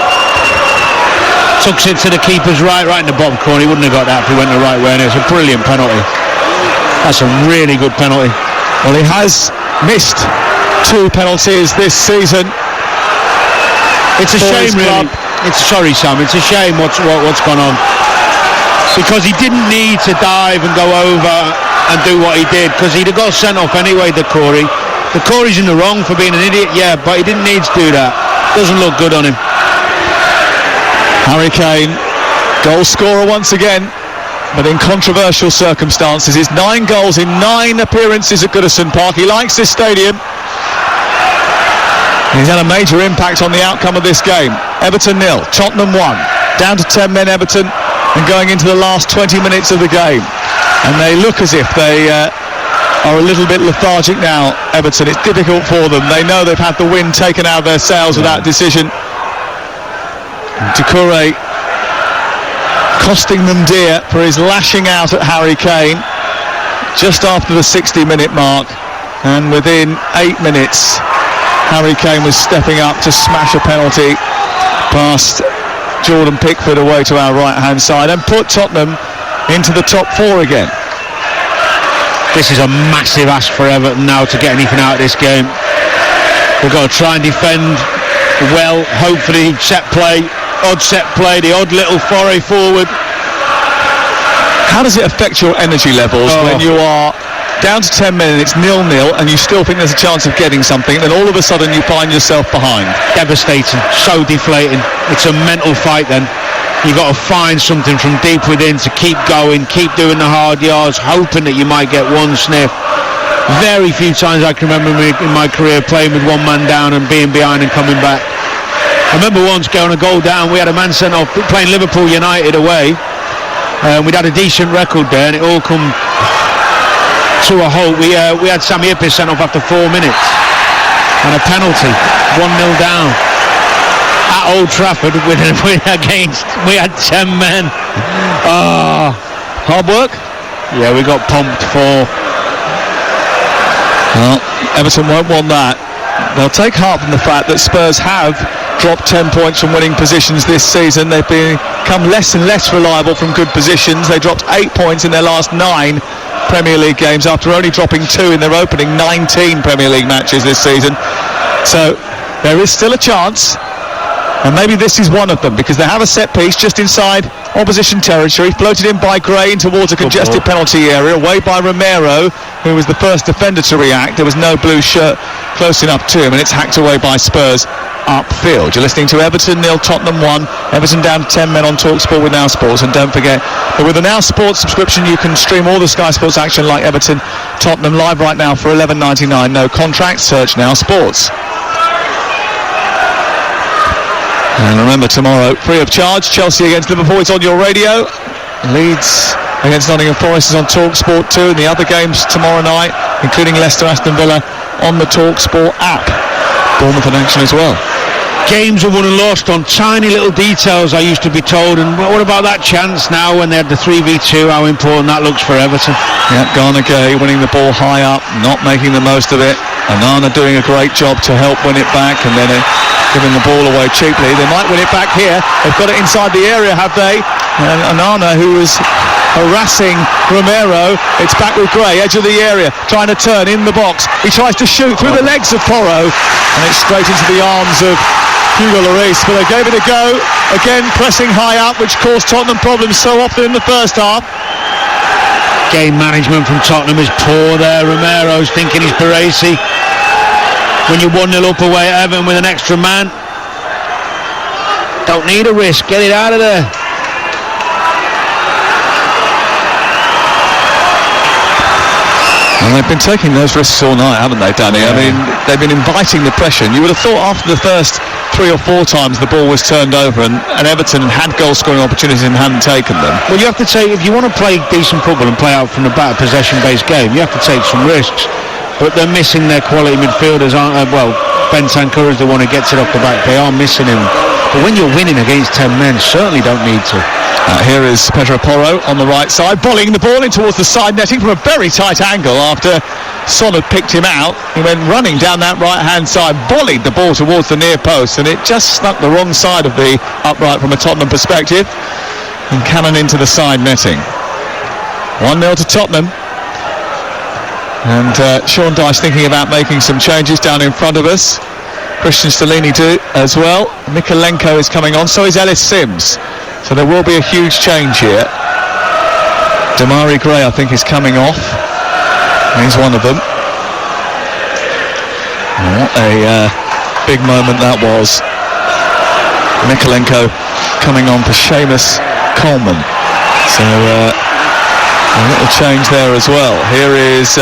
Tucks it to the keeper's right in the bottom corner. He wouldn't have got that if he went the right way, and it's a brilliant penalty. That's a really good penalty. Well, he has missed 2 penalties this season. It's a shame, really. Sorry, Sam. It's a shame what's gone on, because he didn't need to dive and go over and do what he did, because he'd have got sent off anyway. Doucouré's in the wrong for being an idiot, yeah, but he didn't need to do that. Doesn't look good on him. Harry Kane, goal scorer once again, but in controversial circumstances. He's 9 goals in 9 appearances at Goodison Park. He likes this stadium. He's had a major impact on the outcome of this game. Everton 0, Tottenham 1. Down to 10 men Everton, and going into the last 20 minutes of the game. And they look as if they are a little bit lethargic now, Everton. It's difficult for them. They know they've had the wind taken out of their sails with that decision. Doucouré costing them dear for his lashing out at Harry Kane just after the 60-minute mark, and within 8 minutes Harry Kane was stepping up to smash a penalty past Jordan Pickford away to our right hand side and put Tottenham into the top 4 again. This is a massive ask for Everton now to get anything out of this game. We've got to try and defend well, hopefully odd set play, the odd little foray forward. How does it affect your energy levels when you are down to 10 men and it's 0-0 and you still think there's a chance of getting something, and then all of a sudden you find yourself behind? Devastating, so deflating. It's a mental fight then. You've got to find something from deep within to keep going, keep doing the hard yards, hoping that you might get one sniff. Very few times I can remember in my career playing with one man down and being behind and coming back. I remember once going a goal down, we had a man sent off playing Liverpool United away. We'd had a decent record there, and it all come to a halt. We had Sammy Ippis sent off after 4 minutes, and a penalty, 1-0 down at Old Trafford. We had 10 men. Hard work? Yeah, we got pumped for. Well, Everton won't want that. They'll take heart from the fact that Spurs have dropped 10 points from winning positions this season. They've become less and less reliable from good positions. They dropped 8 points in their last 9 Premier League games after only dropping 2 in their opening 19 Premier League matches this season. So there is still a chance. And maybe this is one of them, because they have a set piece just inside opposition territory, floated in by Gray in towards a congested penalty area, away by Romero, who was the first defender to react. There was no blue shirt close enough to him, and it's hacked away by Spurs upfield. You're listening to Everton 0, Tottenham 1. Everton down to 10 men on Talksport with Now Sports. And don't forget that with the Now Sports subscription, you can stream all the Sky Sports action like Everton, Tottenham live right now for $11.99. No contract. Search Now Sports. And remember, tomorrow, free of charge, Chelsea against Liverpool. It's on your radio. Leeds against Nottingham Forest is on Talksport 2. And the other games tomorrow night, including Leicester, Aston Villa, on the Talksport app. Bournemouth in action as well. Games are won and lost on tiny little details, I used to be told. And what about that chance now when they had the 3v2? How important that looks for Everton. Yeah, Garner Gay winning the ball high up, not making the most of it. Onana doing a great job to help win it back, and then giving the ball away cheaply. They might win it back here. They've got it inside the area, have they? And Onana, who was harassing Romero, it's back with Gray, edge of the area, trying to turn in the box. He tries to shoot through the legs of Porro, and it's straight into the arms of Hugo Lloris, but they gave it a go. Again, pressing high up, which caused Tottenham problems so often in the first half. Game management from Tottenham is poor there. Romero's thinking he's Baresi. When you're 1-0 up away at Everton with an extra man, don't need a risk, get it out of there. And they've been taking those risks all night, haven't they, Danny? Yeah. I mean, they've been inviting the pressure, and you would have thought after the first 3 or 4 times the ball was turned over and Everton had goal-scoring opportunities and hadn't taken them. Well, you have to take, if you want to play decent football and play out from the back, possession-based game, you have to take some risks. But they're missing their quality midfielders, aren't they? Well, Bentancur is the one who gets it off the back. They are missing him. But when you're winning against 10 men, certainly don't need to. Here is Pedro Porro on the right side, volleying the ball in towards the side netting from a very tight angle after Son had picked him out. He went running down that right-hand side, volleyed the ball towards the near post, and it just snuck the wrong side of the upright from a Tottenham perspective and cannon into the side netting. 1-0 to Tottenham. And Sean Dyche thinking about making some changes down in front of us. Christian Stellini do as well. Mikalenko is coming on, so is Ellis Sims. So there will be a huge change here. Damari Gray, I think, is coming off. He's one of them. What a big moment that was. Mikalenko coming on for Seamus Coleman. So a little change there as well. Here is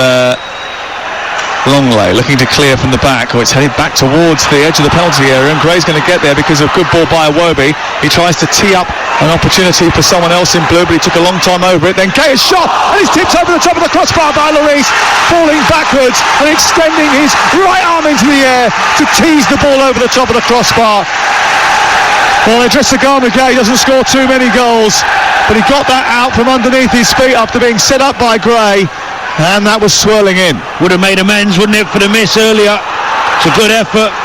Longley looking to clear from the back. Oh, it's headed back towards the edge of the penalty area, and Gray's going to get there because of good ball by Iwobi. He tries to tee up an opportunity for someone else in blue, but he took a long time over it. Then Gay is shot, and he's tipped over the top of the crossbar by Lloris, falling backwards and extending his right arm into the air to tease the ball over the top of the crossbar. Well, Idrissa Gana Gay doesn't score too many goals, but he got that out from underneath his feet after being set up by Gray, and that was swirling in. Would have made amends, wouldn't it, for the miss earlier? It's a good effort.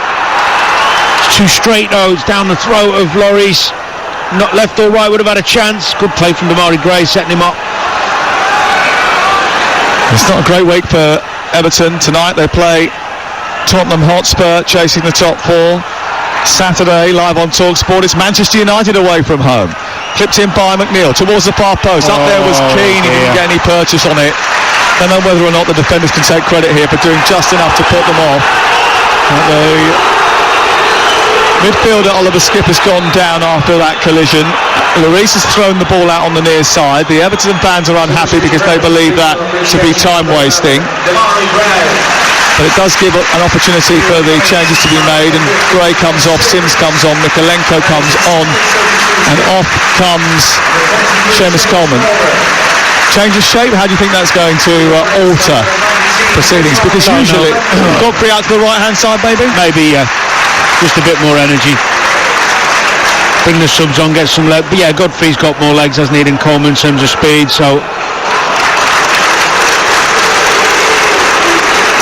It's too straight though, it's down the throat of Lloris. Not left or right, would have had a chance. Good play from Damari Gray, setting him up. It's not a great week for Everton. Tonight they play Tottenham Hotspur, chasing the top 4. Saturday, live on Talksport, it's Manchester United away from home. Clipped in by McNeil towards the far post. Up there was Keane, he didn't get any purchase on it. Don't know whether or not the defenders can take credit here for doing just enough to put them off. The midfielder Oliver Skip has gone down after that collision. Lloris has thrown the ball out on the near side. The Everton fans are unhappy because they believe that to be time wasting. But it does give an opportunity for the changes to be made, and Gray comes off, Sims comes on, Mikalenko comes on, and off comes Seamus Coleman. Change of shape, how do you think that's going to alter proceedings? Because usually Godfrey out to the right hand side, maybe? Maybe, yeah. Just a bit more energy. Bring the subs on, get some legs. But yeah, Godfrey's got more legs, hasn't he, than Coleman in terms of speed, so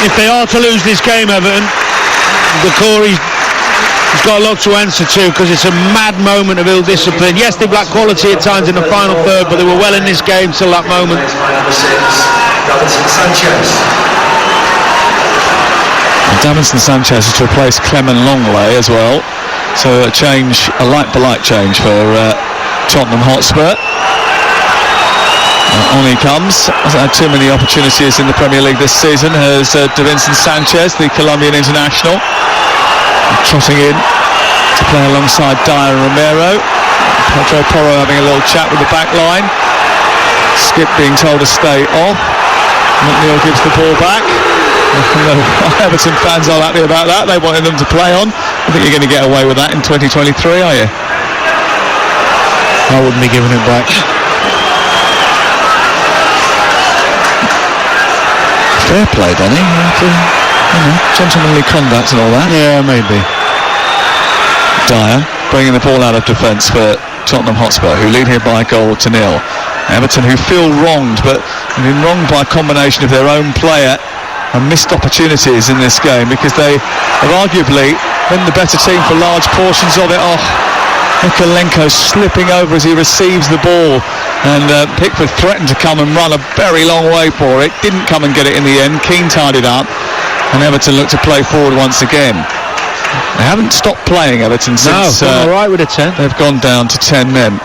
if they are to lose this game, Everton, the Corey's got a lot to answer to, because it's a mad moment of ill discipline. Yes, they've lacked quality at times in the final third, but they were well in this game till that moment. Davinson Sanchez has replaced Clement Longley as well. So a like-for-like change for Tottenham Hotspur. On he comes. Hasn't had too many opportunities in the Premier League this season. Has Davinson Sanchez, the Colombian international, trotting in to play alongside Dyer and Romero. Pedro Porro having a little chat with the back line. Skip being told to stay off. McNeil gives the ball back. Everton fans are happy about that. They wanted them to play on. I think you're going to get away with that in 2023, are you? I wouldn't be giving it back. Fair play, Danny. Gentlemanly conduct and all that. Yeah, maybe. Dyer bringing the ball out of defence for Tottenham Hotspur, who lead here by a goal to nil. Everton, who feel wronged, but have been wronged by a combination of their own player and missed opportunities in this game, because they have arguably been the better team for large portions of it. Mikalenko slipping over as he receives the ball, and Pickford threatened to come and run a very long way for it. Didn't come and get it in the end. Keane tied it up, and Everton looked to play forward once again. They haven't stopped playing, Everton, since all right with a 10. They've gone down to 10 men.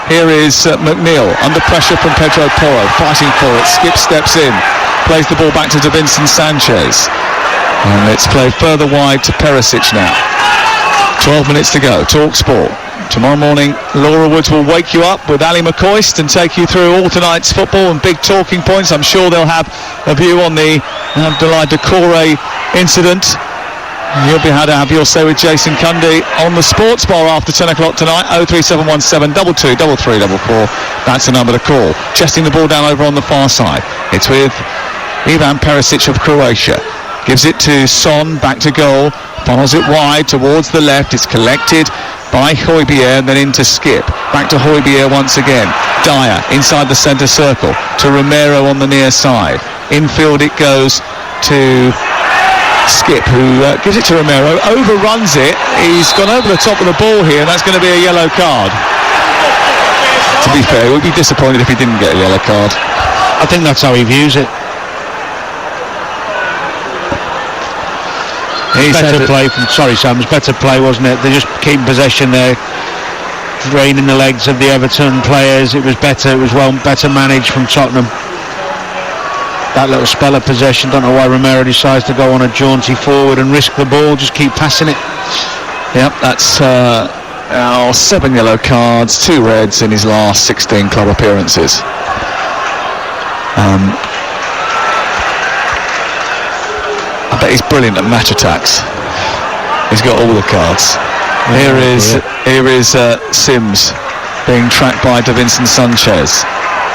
Here is McNeil under pressure from Pedro Porro, fighting for it. Skip steps in, plays the ball back to Davinson Sanchez, and it's played further wide to Perisic now. 12 minutes to go. Talksport. Tomorrow morning, Laura Woods will wake you up with Ali McCoist and take you through all tonight's football and big talking points. I'm sure they'll have a view on the Abdoulaye Doucouré incident. You'll be able to have your say with Jason Cundy on the Sports Bar after 10 o'clock tonight. 03717 22 3344. That's the number to call. Chesting the ball down over on the far side. It's with Ivan Perisic of Croatia. Gives it to Son, back to goal. Funnels it wide towards the left. It's collected by Højbjerg and then into Skip. Back to Højbjerg once again. Dyer inside the centre circle to Romero on the near side. Infield it goes to Skip, who gives it to Romero, overruns it. He's gone over the top of the ball here, and that's going to be a yellow card. To be fair, we'd be disappointed if he didn't get a yellow card. I think that's how he views it. Better play from, sorry Sam, it was better play, wasn't it? They just keep possession there, draining the legs of the Everton players. It was better, better managed from Tottenham. That little spell of possession, don't know why Romero decides to go on a jaunty forward and risk the ball, just keep passing it. Yep, that's 7 yellow cards, 2 reds in his last 16 club appearances. I bet he's brilliant at match attacks. He's got all the cards. Here is Sims being tracked by Davinson Sanchez.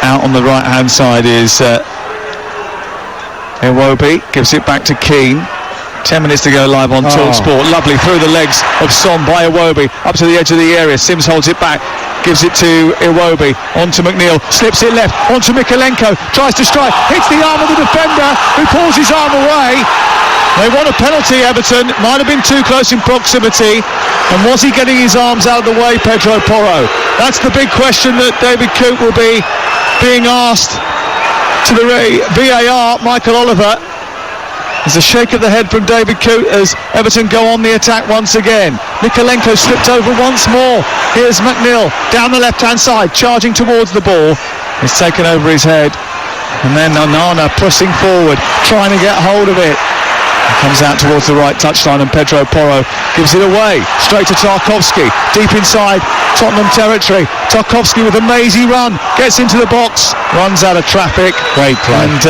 Out on the right hand side is Iwobi, gives it back to Keane. 10 minutes to go live on Talksport. Lovely through the legs of Son by Iwobi, up to the edge of the area. Sims holds it back, gives it to Iwobi, onto McNeil, slips it left, onto Mikalenko, tries to strike, hits the arm of the defender, who pulls his arm away. They want a penalty, Everton. Might have been too close in proximity. And was he getting his arms out of the way, Pedro Porro? That's the big question that David Coote will be being asked to the VAR. Michael Oliver. There's a shake of the head from David Coote as Everton go on the attack once again. Mikalenko slipped over once more. Here's McNeil down the left-hand side, charging towards the ball. It's taken over his head. And then Onana pressing forward, trying to get hold of it. Comes out towards the right touchline, and Pedro Porro gives it away straight to Tarkowski, deep inside Tottenham territory. Tarkowski with a mazy run, gets into the box, runs out of traffic, great play, and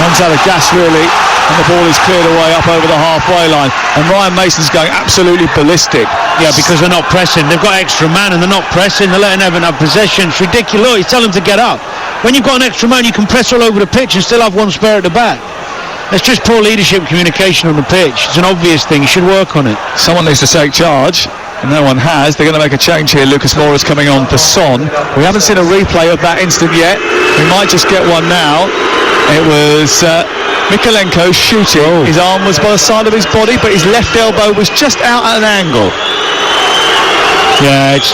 runs out of gas really, and the ball is cleared away up over the halfway line, and Ryan Mason's going absolutely ballistic. Yeah, because they're not pressing. They've got extra man and they're not pressing. They're letting Everton have possession. It's ridiculous. He's telling them to get up. When you've got an extra man, you can press all over the pitch and still have one spare at the back. It's just poor leadership, communication on the pitch. It's an obvious thing. You should work on it. Someone needs to take charge, and no one has. They're going to make a change here. Lucas Moura's coming on for Son. We haven't seen a replay of that instant yet. We might just get one now. It was Mikalenko shooting. His arm was by the side of his body, but his left elbow was just out at an angle. Yeah, it's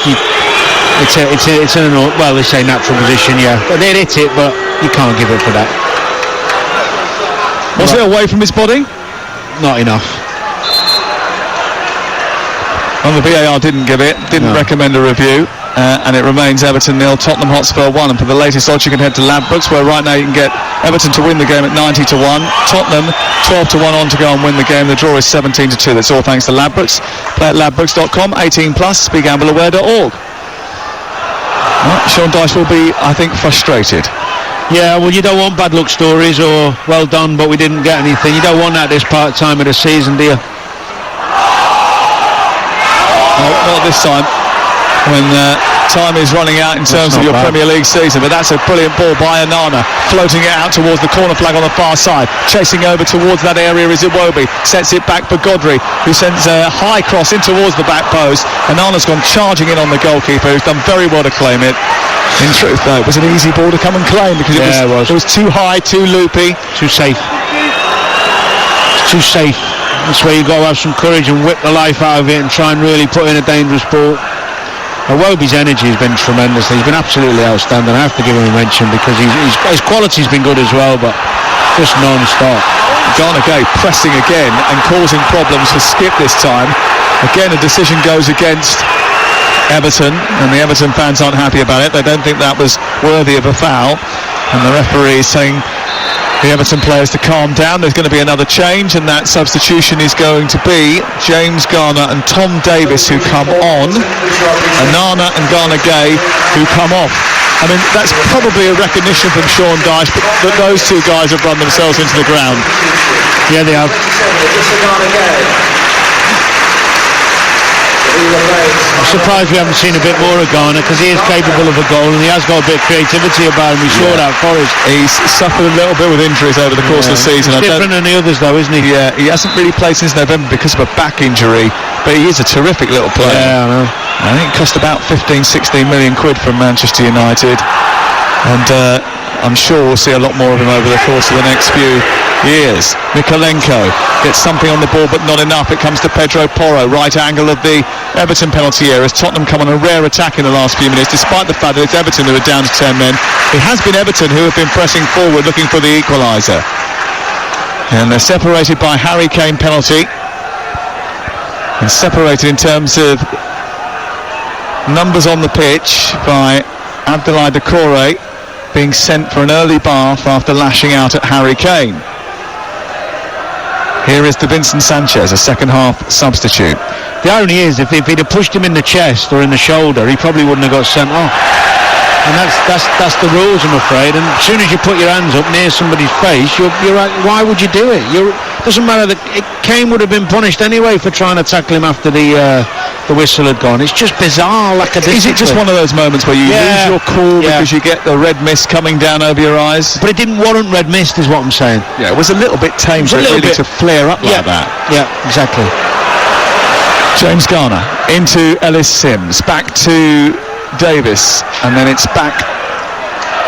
an well, they say natural position. Yeah, they'd hit it, but you can't give it for that. Was it away from his body? Not enough. Well, the VAR didn't give it, didn't recommend a review, and it remains Everton 0, Tottenham Hotspur 1. And for the latest odds, you can head to Ladbrokes, where right now you can get Everton to win the game at 90 to 1, Tottenham 12 to 1 on to go and win the game. The draw is 17 to 2. That's all thanks to Ladbrokes. Play at ladbrokes.com, 18 plus, begambleaware.org. Well, Sean Dyche will be, I think, frustrated. Yeah, well, you don't want bad luck stories or well done, but we didn't get anything. You don't want that this time of the season, do you? No, not this time, when time is running out in terms of your Premier League season. But that's a brilliant ball by Onana, floating it out towards the corner flag on the far side. Chasing over towards that area is Iwobi. Sets it back for Godfrey, who sends a high cross in towards the back post. Onana's gone charging in on the goalkeeper, who's done very well to claim it. In truth, though, it was an easy ball to come and claim, because it was too high, too loopy, too safe. It's too safe. That's where you've got to have some courage and whip the life out of it and try and really put in a dangerous ball. Iwobi's energy has been tremendous. He's been absolutely outstanding. I have to give him a mention, because his quality's been good as well, but just non-stop. Ghana Gay pressing again and causing problems for Skip this time. Again, a decision goes against Everton, and the Everton fans aren't happy about it. They don't think that was worthy of a foul, and the referee is saying the Everton players to calm down. There's going to be another change, and that substitution is going to be James Garner and Tom Davis, who come on, and Nana and Ghana Gay, who come off. I mean, that's probably a recognition from Sean Dyche that those two guys have run themselves into the ground. Yeah, they have. I'm surprised we haven't seen a bit more of Garner, because he is capable of a goal and he has got a bit of creativity about him. We saw that at Forest. He's suffered a little bit with injuries over the course of the season. He's different than the others, though, isn't he? Yeah, he hasn't really played since November because of a back injury, but he is a terrific little player. Yeah, I know. I think it cost about 15-16 million quid from Manchester United, and I'm sure we'll see a lot more of him over the course of the next few years. Mikolenko gets something on the ball, but not enough. It comes to Pedro Porro, right angle of the Everton penalty area, as Tottenham come on a rare attack in the last few minutes, despite the fact that it's Everton who are down to 10 men. It has been Everton who have been pressing forward, looking for the equaliser. And they're separated by Harry Kane penalty, and separated in terms of numbers on the pitch by Abdoulaye Doucouré being sent for an early bath after lashing out at Harry Kane. Here is Davinson Sanchez, a second half substitute. The irony is, if he'd have pushed him in the chest or in the shoulder, he probably wouldn't have got sent off. And that's the rules, I'm afraid. And as soon as you put your hands up near somebody's face, you're like, why would you do it? Doesn't matter that Kane would have been punished anyway for trying to tackle him after the whistle had gone. It's just bizarre, like a discipline. Is it just one of those moments where you lose your cool because you get the red mist coming down over your eyes? But it didn't warrant red mist, is what I'm saying. Yeah, it was a little bit tame for it really to flare up like that. Yeah, exactly. James Garner into Ellis Sims, back to Davis, and then it's back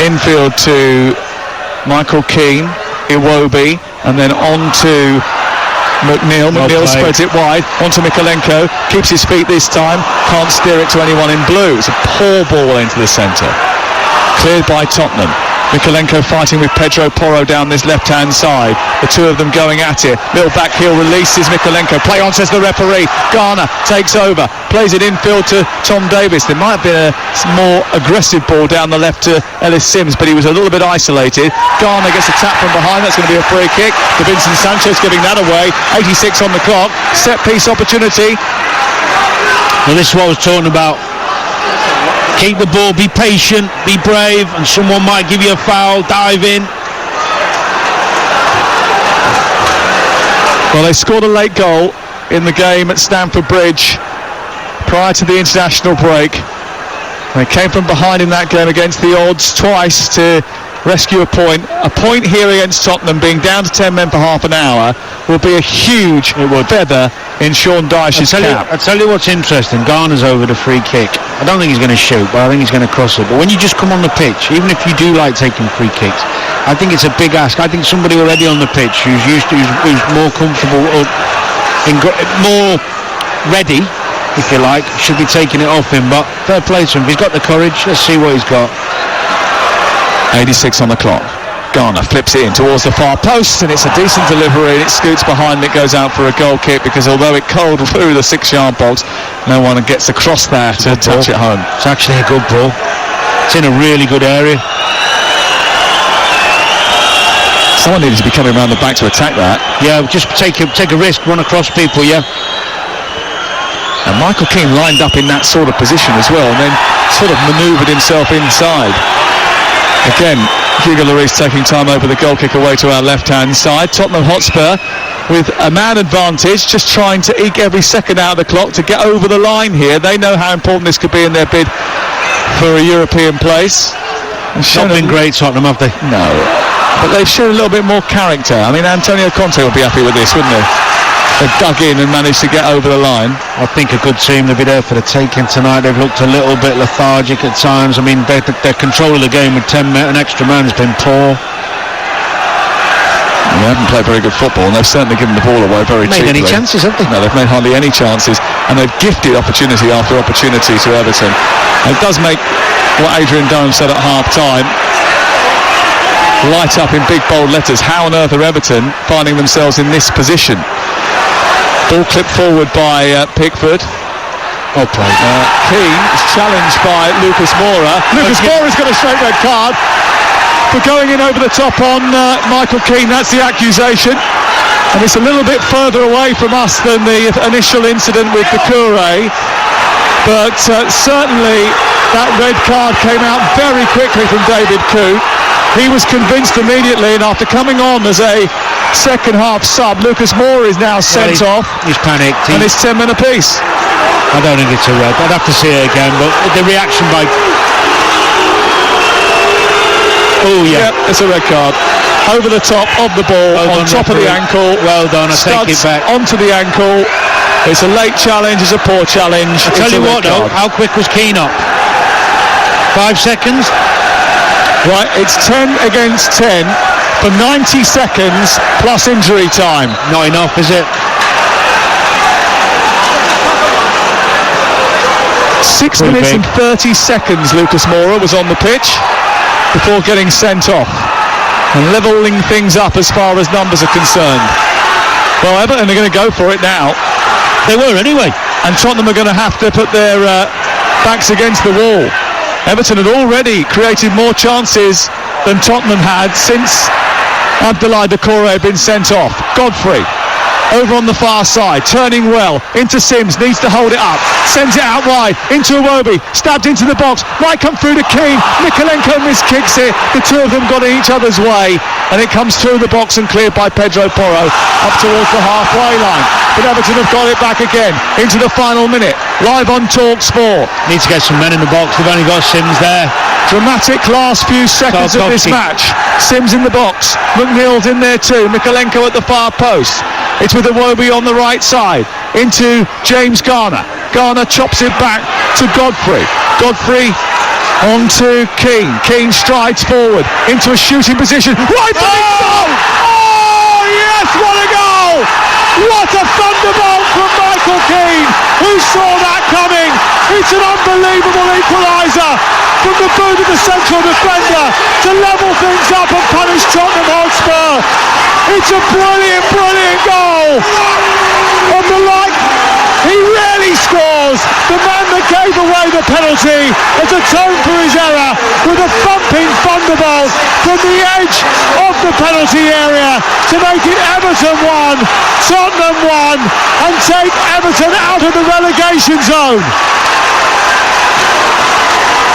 infield to Michael Keane, Iwobi, and then on to McNeil. McNeil spreads it wide onto Mikolenko, keeps his feet this time, can't steer it to anyone in blue. It's a poor ball into the centre, cleared by Tottenham. Mikolenko fighting with Pedro Porro down this left-hand side. The two of them going at it. Little back heel releases Mikolenko. Play on, says the referee. Garner takes over. Plays it infield to Tom Davis. There might have been a more aggressive ball down the left to Ellis Sims, but he was a little bit isolated. Garner gets a tap from behind. That's going to be a free kick. Davinson Sanchez giving that away. 86 on the clock. Set-piece opportunity. Well, this is what I was talking about. Keep the ball, be patient, be brave, and someone might give you a foul, dive in. Well, they scored a late goal in the game at Stamford Bridge prior to the international break. They came from behind in that game against the odds twice to rescue a point. A point here against Tottenham, being down to 10 men for half an hour, will be a huge feather in Sean Dyche's cap. I'll tell you what's interesting. Garner's over the free kick. I don't think he's going to shoot, but I think he's going to cross it. But when you just come on the pitch, even if you do like taking free kicks, I think it's a big ask. I think somebody already on the pitch who's more comfortable, or more ready, if you like, should be taking it off him. But fair play to him. He's got the courage. Let's see what he's got. 86 on the clock. Garner flips it in towards the far post, and it's a decent delivery, and it scoots behind, and it goes out for a goal kick, because although it curled through the 6-yard box, no one gets across there to touch it home. It's actually a good ball. It's in a really good area. Someone needed to be coming around the back to attack that. Yeah, just take a risk, run across people, yeah. And Michael Keane lined up in that sort of position as well, and then sort of manoeuvred himself inside. Again, Hugo Lloris taking time over the goal kick away to our left-hand side. Tottenham Hotspur with a man advantage, just trying to eke every second out of the clock to get over the line here. They know how important this could be in their bid for a European place. Not been great, Tottenham, have they? No, but they've shown a little bit more character. I mean, Antonio Conte would be happy with this, wouldn't he? They've dug in and managed to get over the line. I think a good team. They'll be there for the taking tonight. They've looked a little bit lethargic at times. I mean, their control of the game with 10 men, an extra man has been poor. They haven't played very good football, and they've certainly given the ball away very cheaply. Made any chances, have they? No, they've made hardly any chances, and they've gifted opportunity after opportunity to Everton. And it does make what Adrian Durham said at half-time light up in big bold letters. How on earth are Everton finding themselves in this position? Ball clipped forward by Pickford. Well played. Keane is challenged by Lucas Moura. Lucas Moura's got a straight red card for going in over the top on Michael Keane. That's the accusation. And it's a little bit further away from us than the initial incident with Doucouré. But certainly that red card came out very quickly from David Coote. He was convinced immediately, and after coming on as a second half sub, Lucas Moura is now sent off. He's panicked. And it's 10 men apiece. I don't think it's a red. I'd have to see it again, but the reaction by... Oh, yeah. Yep, it's a red card. Over the top of the ball, on top of the ankle. Well done, I take it back. Onto the ankle. It's a late challenge, it's a poor challenge. I tell you what, though, how quick was Keane up? 5 seconds? Right, it's 10 against 10 for 90 seconds plus injury time. Not enough, is it? 6 minutes and 30 seconds Lucas Moura was on the pitch before getting sent off and levelling things up as far as numbers are concerned. Well, Everton are going to go for it now. They were anyway. And Tottenham are going to have to put their backs against the wall. Everton had already created more chances than Tottenham had since Abdoulaye Doucouré had been sent off. Godfrey over on the far side, turning well into Sims, needs to hold it up, sends it out wide into Iwobi, stabbed into the box, might come through to Keane. Mikalenko miskicks it. The two of them got in each other's way, and it comes through the box and cleared by Pedro Porro up towards the halfway line. But Everton have got it back again into the final minute, live on Talksport. Need to get some men in the box. They've only got Sims there. Dramatic last few seconds of this match. Sims in the box, McNeil's in there too, Mikalenko at the far post. It's with Iwobi on the right side into James Garner. Garner chops it back to Godfrey. Godfrey onto Keane. Keane strides forward into a shooting position. Right back! Oh yes, what a goal! What a thunderbolt from Michael Keane, who saw that coming. It's an unbelievable equaliser from the boot of the central defender to level things up and punish Tottenham Hotspur. It's a brilliant, brilliant goal of the like he really scores. The man that gave away the penalty has atoned for his error with a thumping thunderbolt from the edge of the penalty area to make it Everton 1, Tottenham 1, and take Everton out of the relegation zone.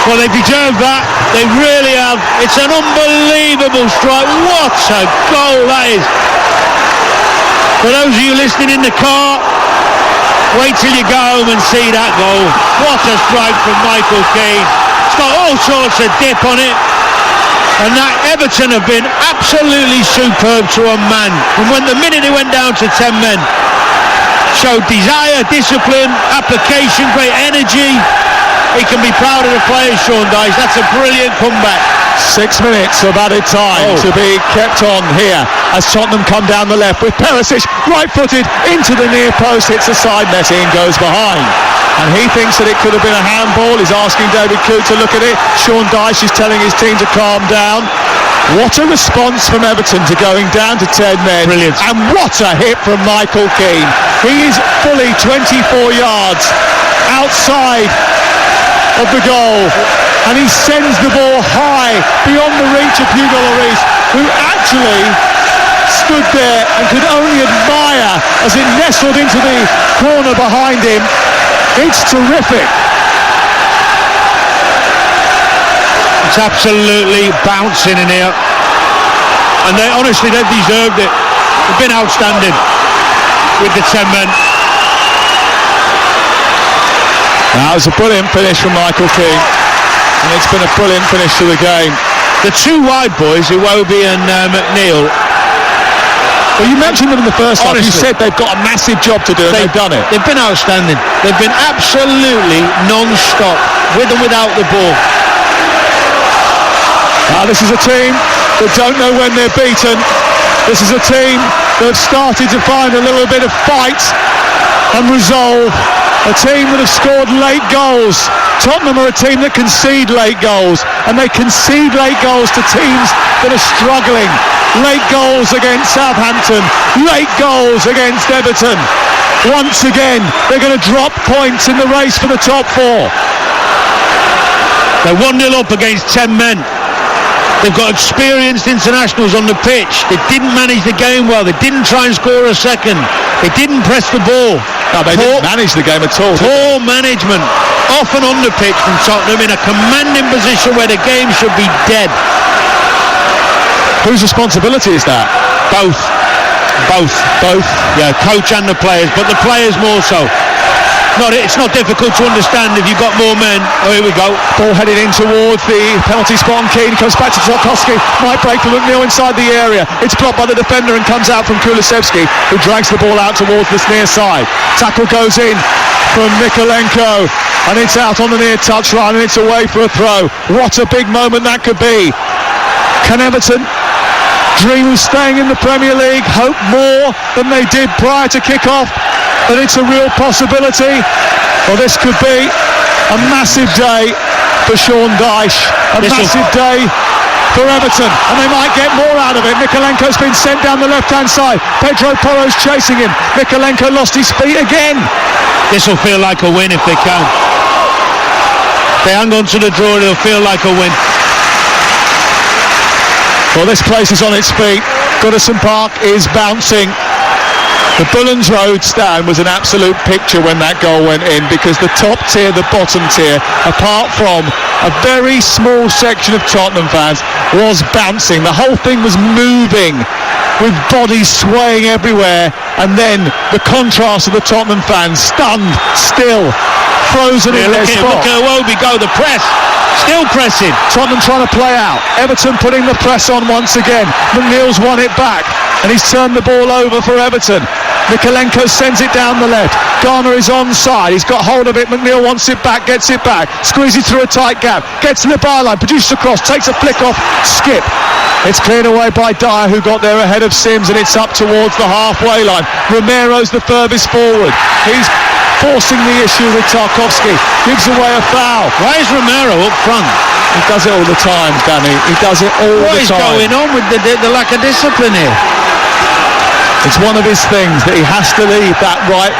Well, they deserve that. They really have. It's an unbelievable strike. What a goal that is. For those of you listening in the car, wait till you go home and see that goal. What a strike from Michael Keane. It's got all sorts of dip on it. And that Everton have been absolutely superb to a man. And when the minute they went down to 10 men, showed desire, discipline, application, great energy. He can be proud of the players, Sean Dyche. That's a brilliant comeback. 6 minutes of added time to be kept on here as Tottenham come down the left with Perisic right-footed into the near post, hits the side netting and goes behind. And he thinks that it could have been a handball. He's asking David Coote to look at it. Sean Dyche is telling his team to calm down. What a response from Everton to going down to 10 men. Brilliant. And what a hit from Michael Keane. He is fully 24 yards outside of the goal, and he sends the ball high beyond the reach of Hugo Lloris, who actually stood there and could only admire as it nestled into the corner behind him. It's terrific. It's absolutely bouncing in here, and they've deserved it. They've been outstanding with the 10 men. That was a brilliant finish from Michael Keane, and it's been a brilliant finish to the game. The two wide boys, Iwobi and McNeil. Well, you mentioned them in the first half. You said they've got a massive job to do, and they've done it. They've been outstanding. They've been absolutely non-stop, with and without the ball. Now, this is a team that don't know when they're beaten. This is a team that have started to find a little bit of fight and resolve. A team that have scored late goals. Tottenham are a team that concede late goals, and they concede late goals to teams that are struggling. Late goals against Southampton, late goals against Everton. Once again, they're going to drop points in the race for the top four. They're 1-0 up against 10 men. They've got experienced internationals on the pitch. They didn't manage the game well. They didn't try and score a second. They didn't press the ball. No, they didn't manage the game at all. Poor management, off and on the pitch from Tottenham, in a commanding position where the game should be dead. Whose responsibility is that? Both. Yeah, coach and the players, but the players more so. It's not difficult to understand if you've got more men. Oh, here we go. Ball headed in towards the penalty spot, and Keane comes back to Tarkowski. Might break for McNeil inside the area. It's blocked by the defender and comes out from Kulusevski, who drags the ball out towards the near side. Tackle goes in from Mykolenko, and it's out on the near touchline, and it's away for a throw. What a big moment that could be. Can Everton dream of staying in the Premier League, hope more than they did prior to kick-off? That it's a real possibility? Well, this could be a massive day for Sean Dyche, a massive day for Everton, and they might get more out of it. Mykolenko's been sent down the left-hand side. Pedro Porro's chasing him. Mykolenko lost his feet again. This will feel like a win if they can. If they hang on to the draw, it'll feel like a win. Well, this place is on its feet. Goodison Park is bouncing. The Bullen's Road stand was an absolute picture when that goal went in, because the top tier, the bottom tier, apart from a very small section of Tottenham fans, was bouncing. The whole thing was moving, with bodies swaying everywhere, and then the contrast of the Tottenham fans, stunned, still, frozen in their spot. Look at Iwobi go, the press. Still pressing. Tottenham trying to play out. Everton putting the press on once again. McNeil's won it back, and he's turned the ball over for Everton. Mykolenko sends it down the left. Garner is onside. He's got hold of it. McNeil wants it back, gets it back. Squeezes through a tight gap. Gets to the byline, produces a cross, takes a flick off, skip. It's cleared away by Dyer, who got there ahead of Sims, and it's up towards the halfway line. Romero's the furthest forward. He's forcing the issue with Tarkowski. Gives away a foul. Why is Romero up front? He does it all the time, Danny. He does it all the time. What is going on with the lack of discipline here? It's one of his things that he has to leave that right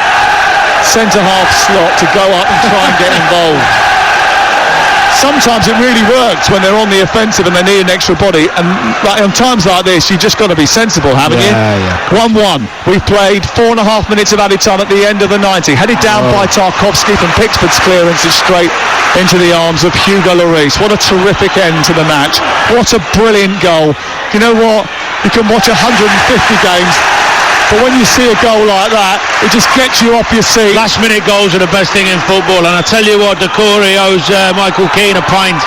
centre-half slot to go up and try and get involved. Sometimes it really works when they're on the offensive and they need an extra body, and on times like this you've just got to be sensible, haven't you? 1-1. We've played 4.5 minutes of added time at the end of the 90. Headed down by Tarkowski from Pickford's clearance, is straight into the arms of Hugo Lloris. What a terrific end to the match. What a brilliant goal. You know what? You can watch 150 games, but when you see a goal like that, it just gets you off your seat. Last minute goals are the best thing in football, and I tell you what, Decore owes Michael Keane a pint.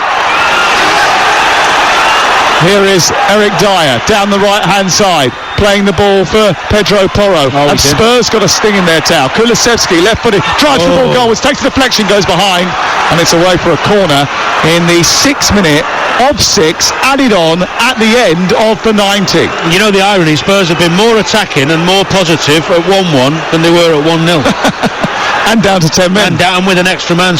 Here is Eric Dyer down the right hand side, playing the ball for Pedro Porro, and Spurs got a sting in their tail. Kulusevski, left footed, drives the ball goalwards, takes the deflection, goes behind, and it's away for a corner in the 6th minute of 6 added on at the end of the 90. You know the irony, Spurs have been more attacking and more positive at 1-1 than they were at 1-0. And down to 10 men. And down with an extra man,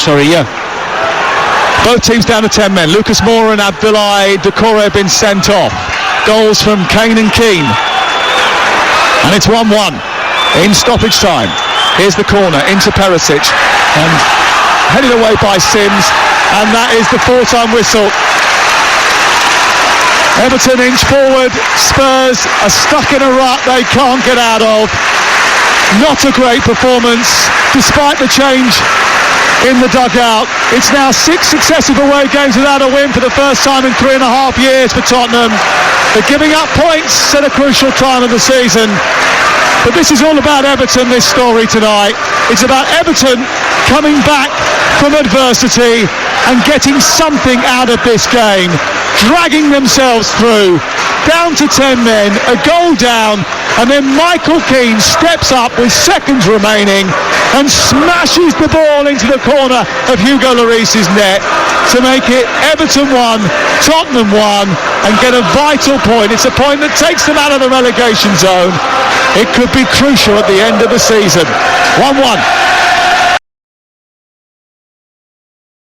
Both teams down to 10 men. Lucas Moura and Abdoulaye Doucouré have been sent off. Goals from Kane and Keane. And it's 1-1 in stoppage time. Here's the corner into Perisic and headed away by Sims, and that is the full-time whistle. Everton inch forward. Spurs are stuck in a rut they can't get out of. Not a great performance despite the change in the dugout. It's now 6 successive away games without a win for the first time in 3.5 years for Tottenham. They're giving up points at a crucial time of the season. But this is all about Everton, this story tonight. It's about Everton coming back from adversity and getting something out of this game, dragging themselves through, down to 10 men, a goal down, and then Michael Keane steps up with seconds remaining and smashes the ball into the corner of Hugo Lloris's net to make it Everton 1, Tottenham 1, and get a vital point. It's a point that takes them out of the relegation zone. It could be crucial at the end of the season. 1-1.